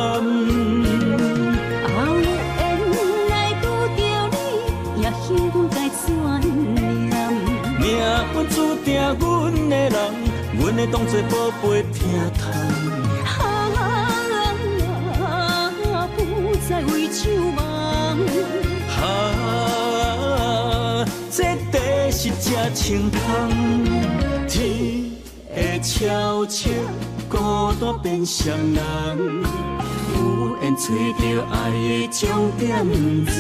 命运注定阮的人，阮会当作宝贝疼痛。不再为酒梦。这地是这清芳，天会悄悄孤单变双人，有缘找到爱的终点站。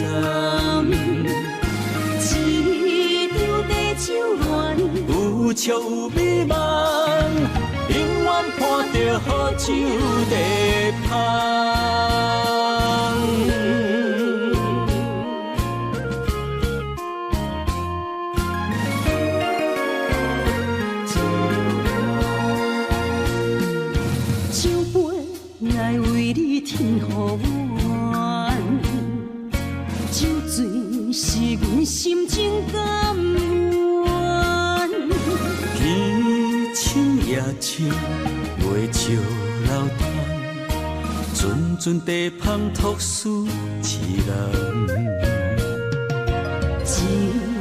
有笑有美梦，永远伴着好酒地香。酒杯爱为你添予阮，酒醉是阮心情甘。夜深袂笑流淌，阵阵地芳托书痴人。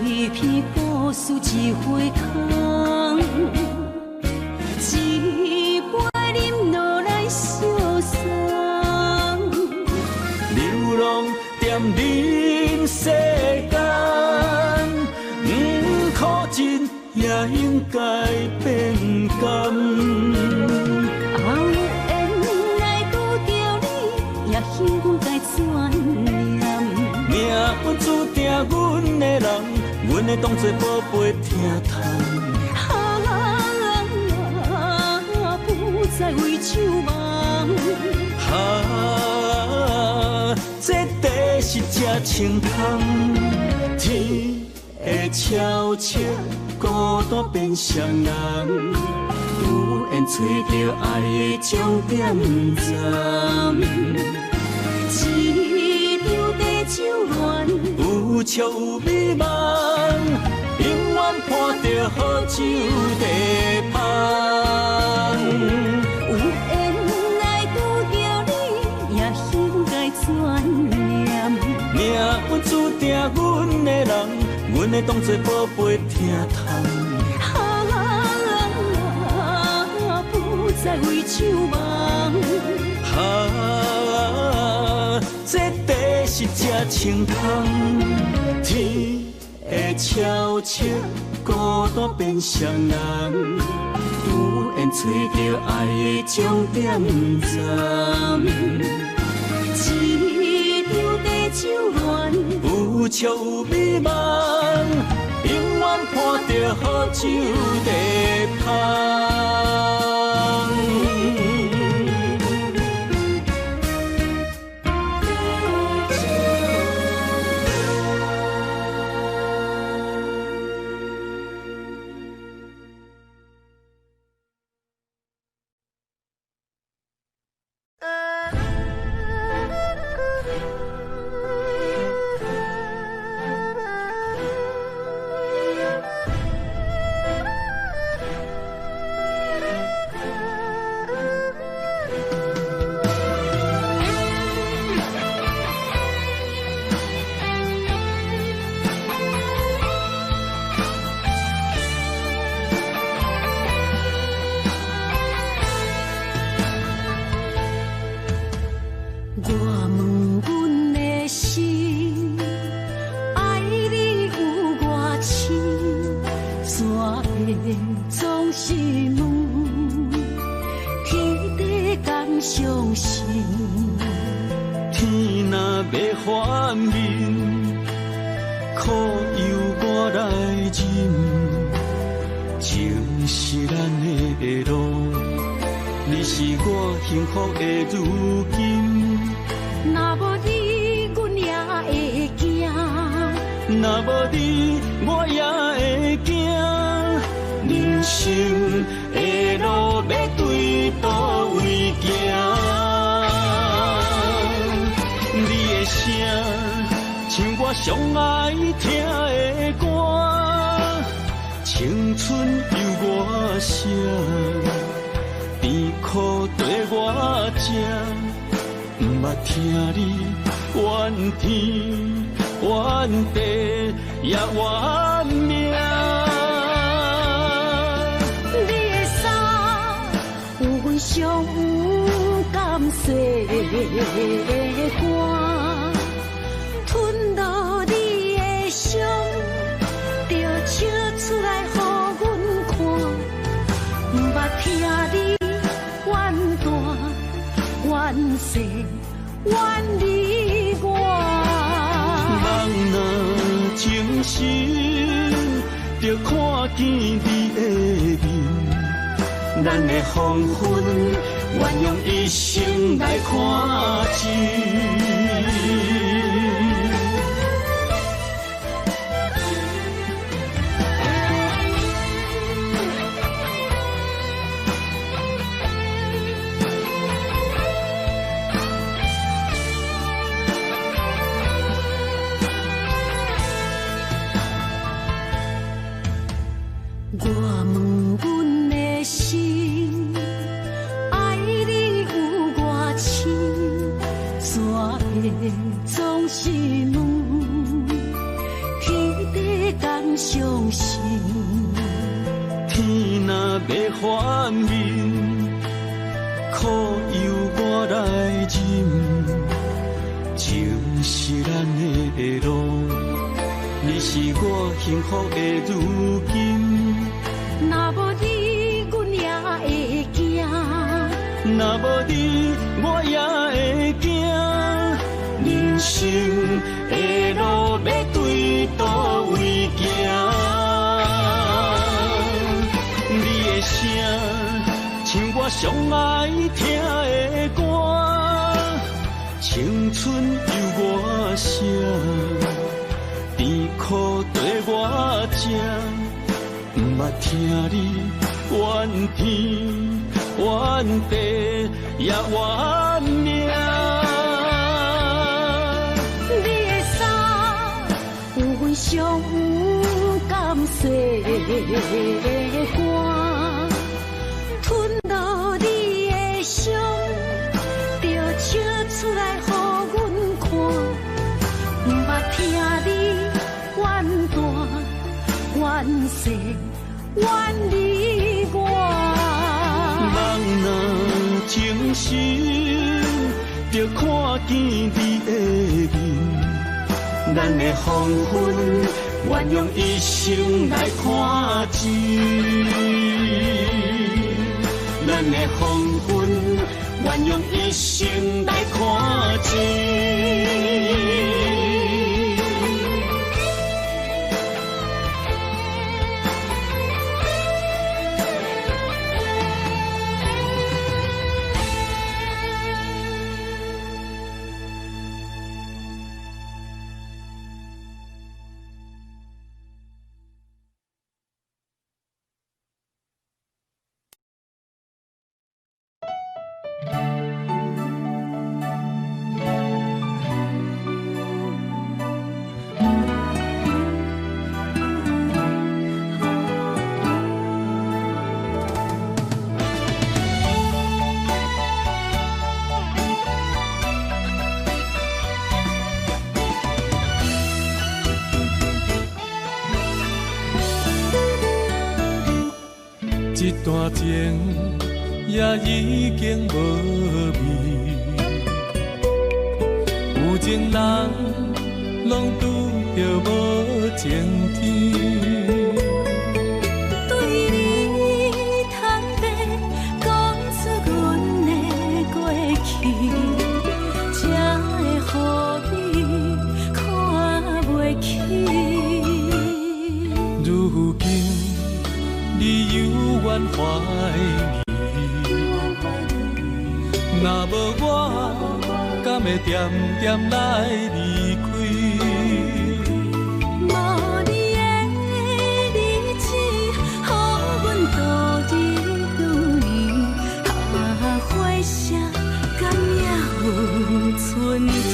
一片故事一花空，一杯饮落来相送。流浪踮人世间，苦尽也应该变甘。有缘来拄着你，也幸运该怎念？命运注定阮的人，阮会当作宝贝疼痛。不再为酒梦。这地是这清芳，天会悄悄孤单变双人，有缘找到爱的终点站。一条有笑有美梦，永远伴着好酒茶香。有缘来拄着你，也应该转念。命运注定阮的人，阮会当作宝贝听痛。不再为酒梦。这地是这清芳，天会悄悄孤单变双人，有缘找到爱的终点站。一场地酒恋，有笑有美梦，永远伴着好酒茶香。上爱听的歌，青春由我写，甜苦对我吃，不捌听你怨天怨地也怨命。你的衫有阮上甘洗的歌。吞落你的伤，就笑出来予阮看，不捌听你怨大怨细怨你我。梦若情深，就看见你的面，咱的黄昏，愿用一生来看尽。我问阮的心，爱你有偌深，山的总是问，天地敢相信？天若要反面，苦由我来忍，情是咱的路，你是我幸福的如今。若无你，阮也会惊；若无你，我也会惊。人生的路要对倒位行？你的声，像我上爱听的歌，青春由我写，甜苦对我吃。不捌听你怨天怨地也怨命。你的衫有肝，吞落你的伤，就笑出来予阮看，毋捌听你怨大怨世怨离我。人若情深，就看见你的面，咱的黄昏，愿用一生来看尽。咱的黄昏，愿用一生来看尽。一段情也已经无味，有情人拢拄着无情天。对你坦白讲出阮的过去，才会予你看袂起。如今你犹原怀疑，若无我，敢会点点来离开？无你的日子，予阮度日如年，花谢甘也有春天。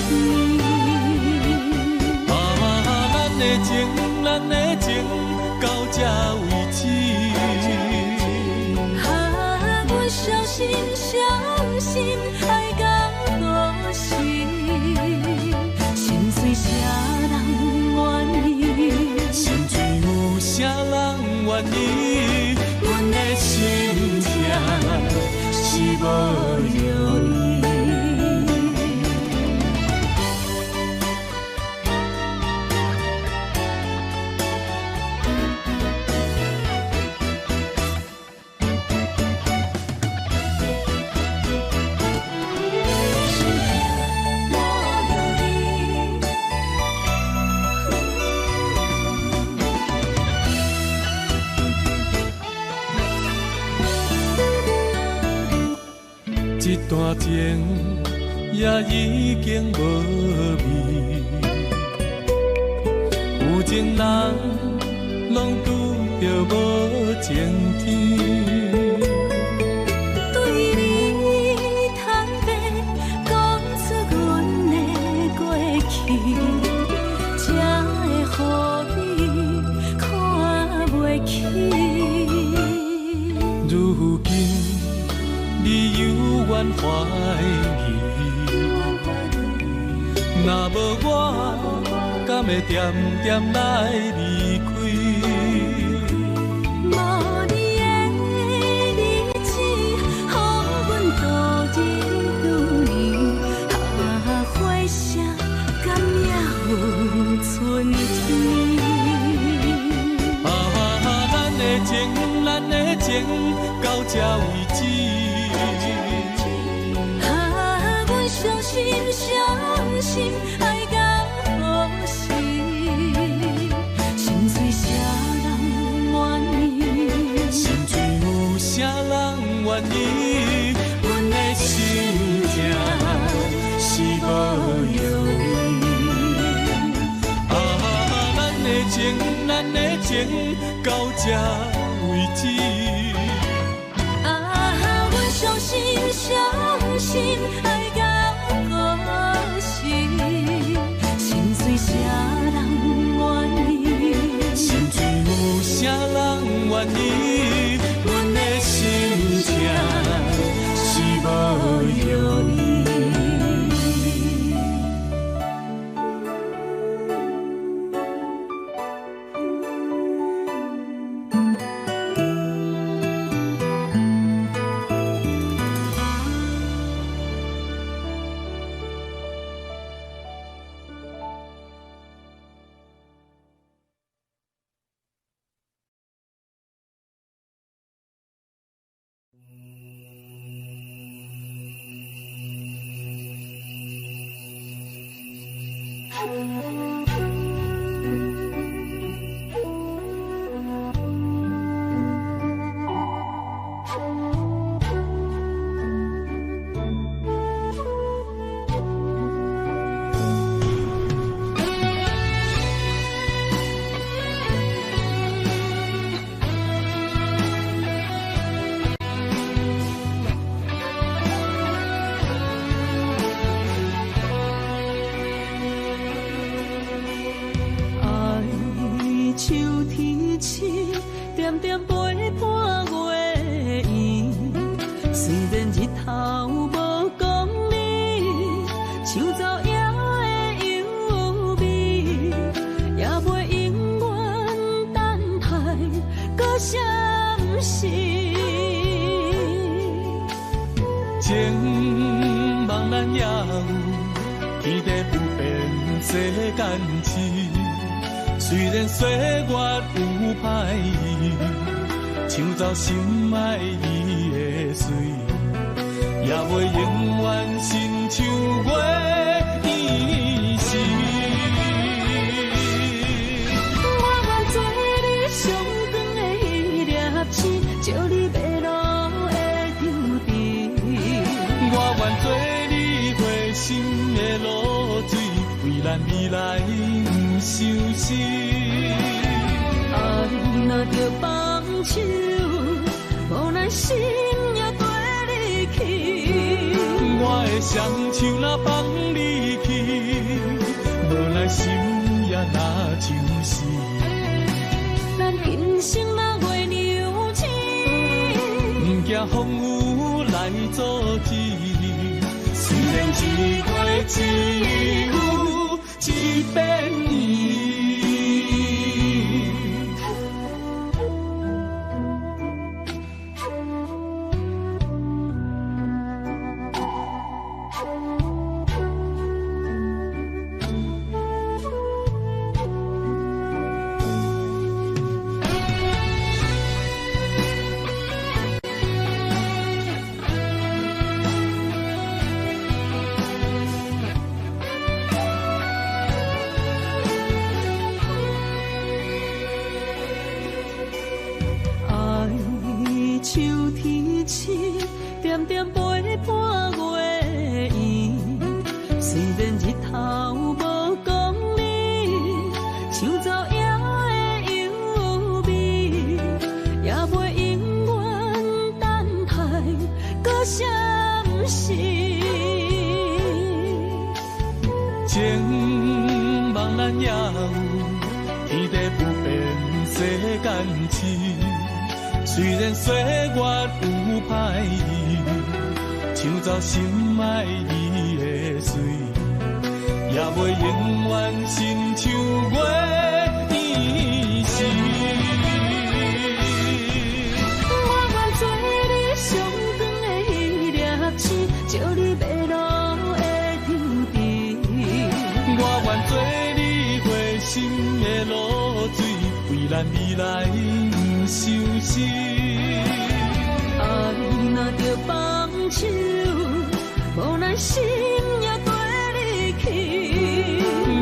咱的情，咱的情，到这为止。阮小心小心爱到何时？心碎啥人愿意？心碎有啥人愿意？阮的心痛是无容易。一段情也已经无味，有情人拢拄着无情天。对你坦白讲出阮的过去，才会予你看袂起。如今你犹原怀疑，若无我，敢会点点来离开？无你的日子，予阮度日如年，花谢甘也有春天。咱的情，咱的情，到这为止。阮伤心伤心爱到何时？心碎啥人愿意？心碎有啥人愿意？阮的心痛是无容易。咱的情，咱的情，到这为止。阮伤心伤心爱到何时？心碎啥人愿意？心碎有啥人心爱伊的水，也袂永远亲像月依时。我愿做你上长的迄粒星，照你迷路的丢滴。我愿做你回心的露水，为咱未来不伤心。爱若着放手。无奈心也跟你去，我的双手若放你去，无奈心也若像是。咱今生若月娘星，不惊风雨来阻止。虽然一月只有一百年。虽然岁月有歹意，抢走心爱伊的水，也袂永远亲像月依时。我愿做你上长的迄粒星，照你迷路的丢滴。我愿做你回心的露水，为咱未来不伤心。爱若着放手，无奈心也跟你去。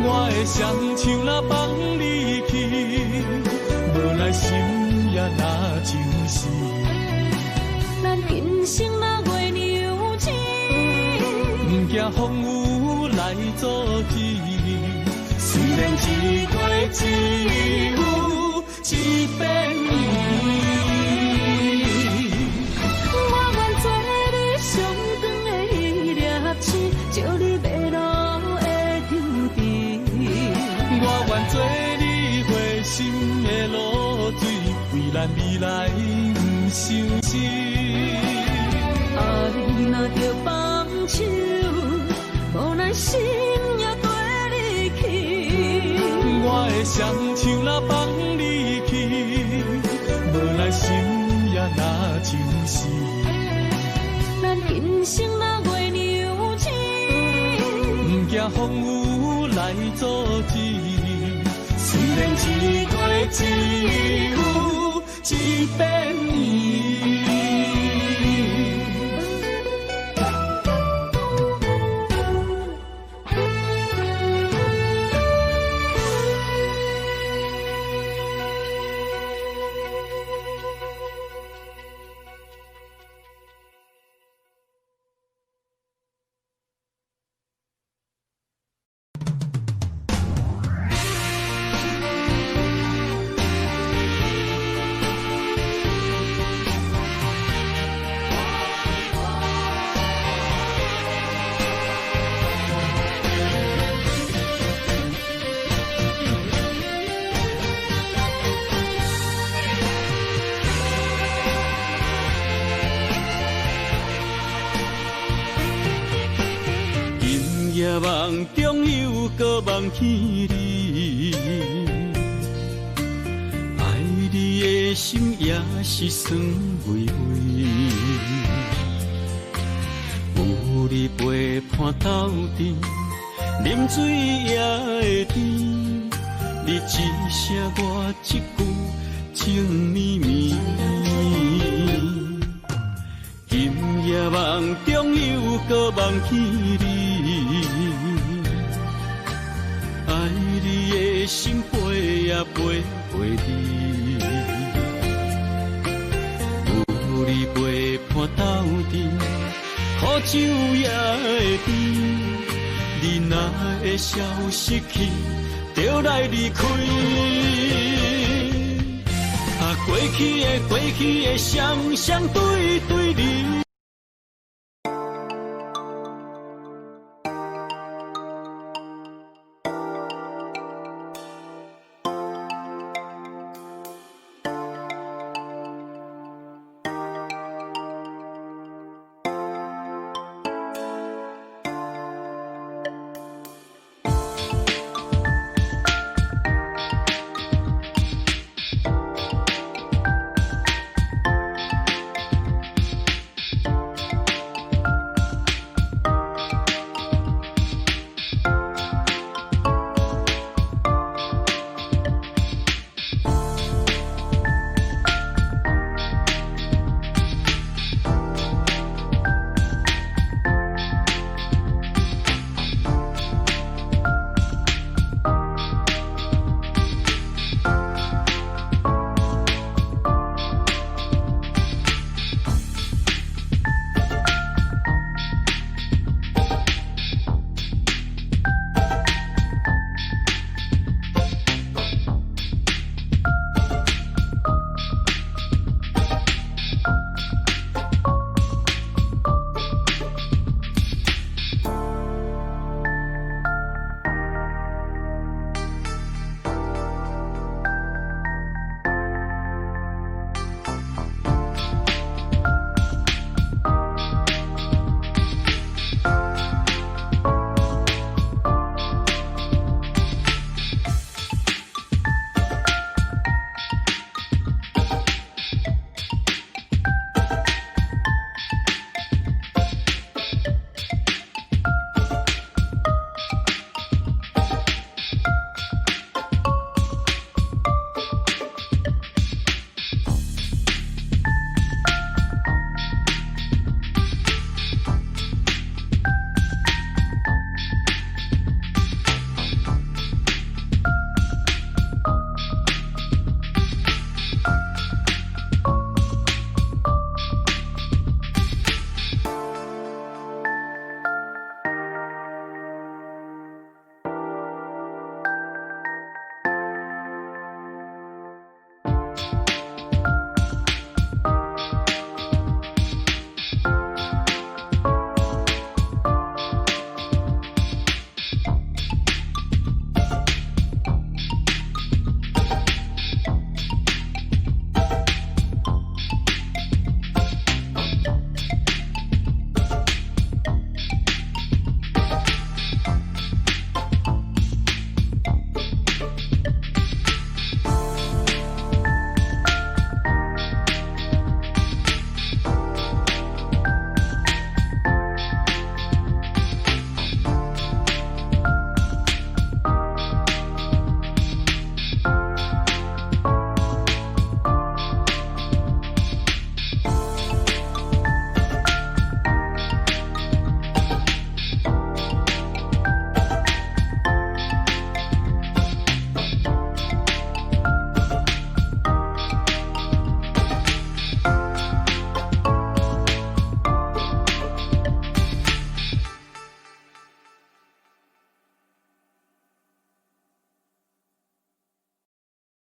我的双手若放你去，无奈心也若像是。咱今生若月娘星，不惊风雨来阻止。虽然一月只有一百年。照你迷路的丢滴，我愿做你回心的露水，为咱未来不伤心。爱若着放手，无奈心也跟你去。我的双手若放你去，无奈心也若像是。咱今生若月娘星，不惊风雨来阻止。虽然一月只有一百年。梦中又搁梦起你，爱你的心也是酸微微。有你陪伴斗阵，啉水也会甜。你一声我一句，情绵绵。今夜梦中又搁梦起你，爱你的心陪也陪你。有你陪伴斗阵，苦酒也会甜。你若会消失去，就来离开。过去的，双双对对你。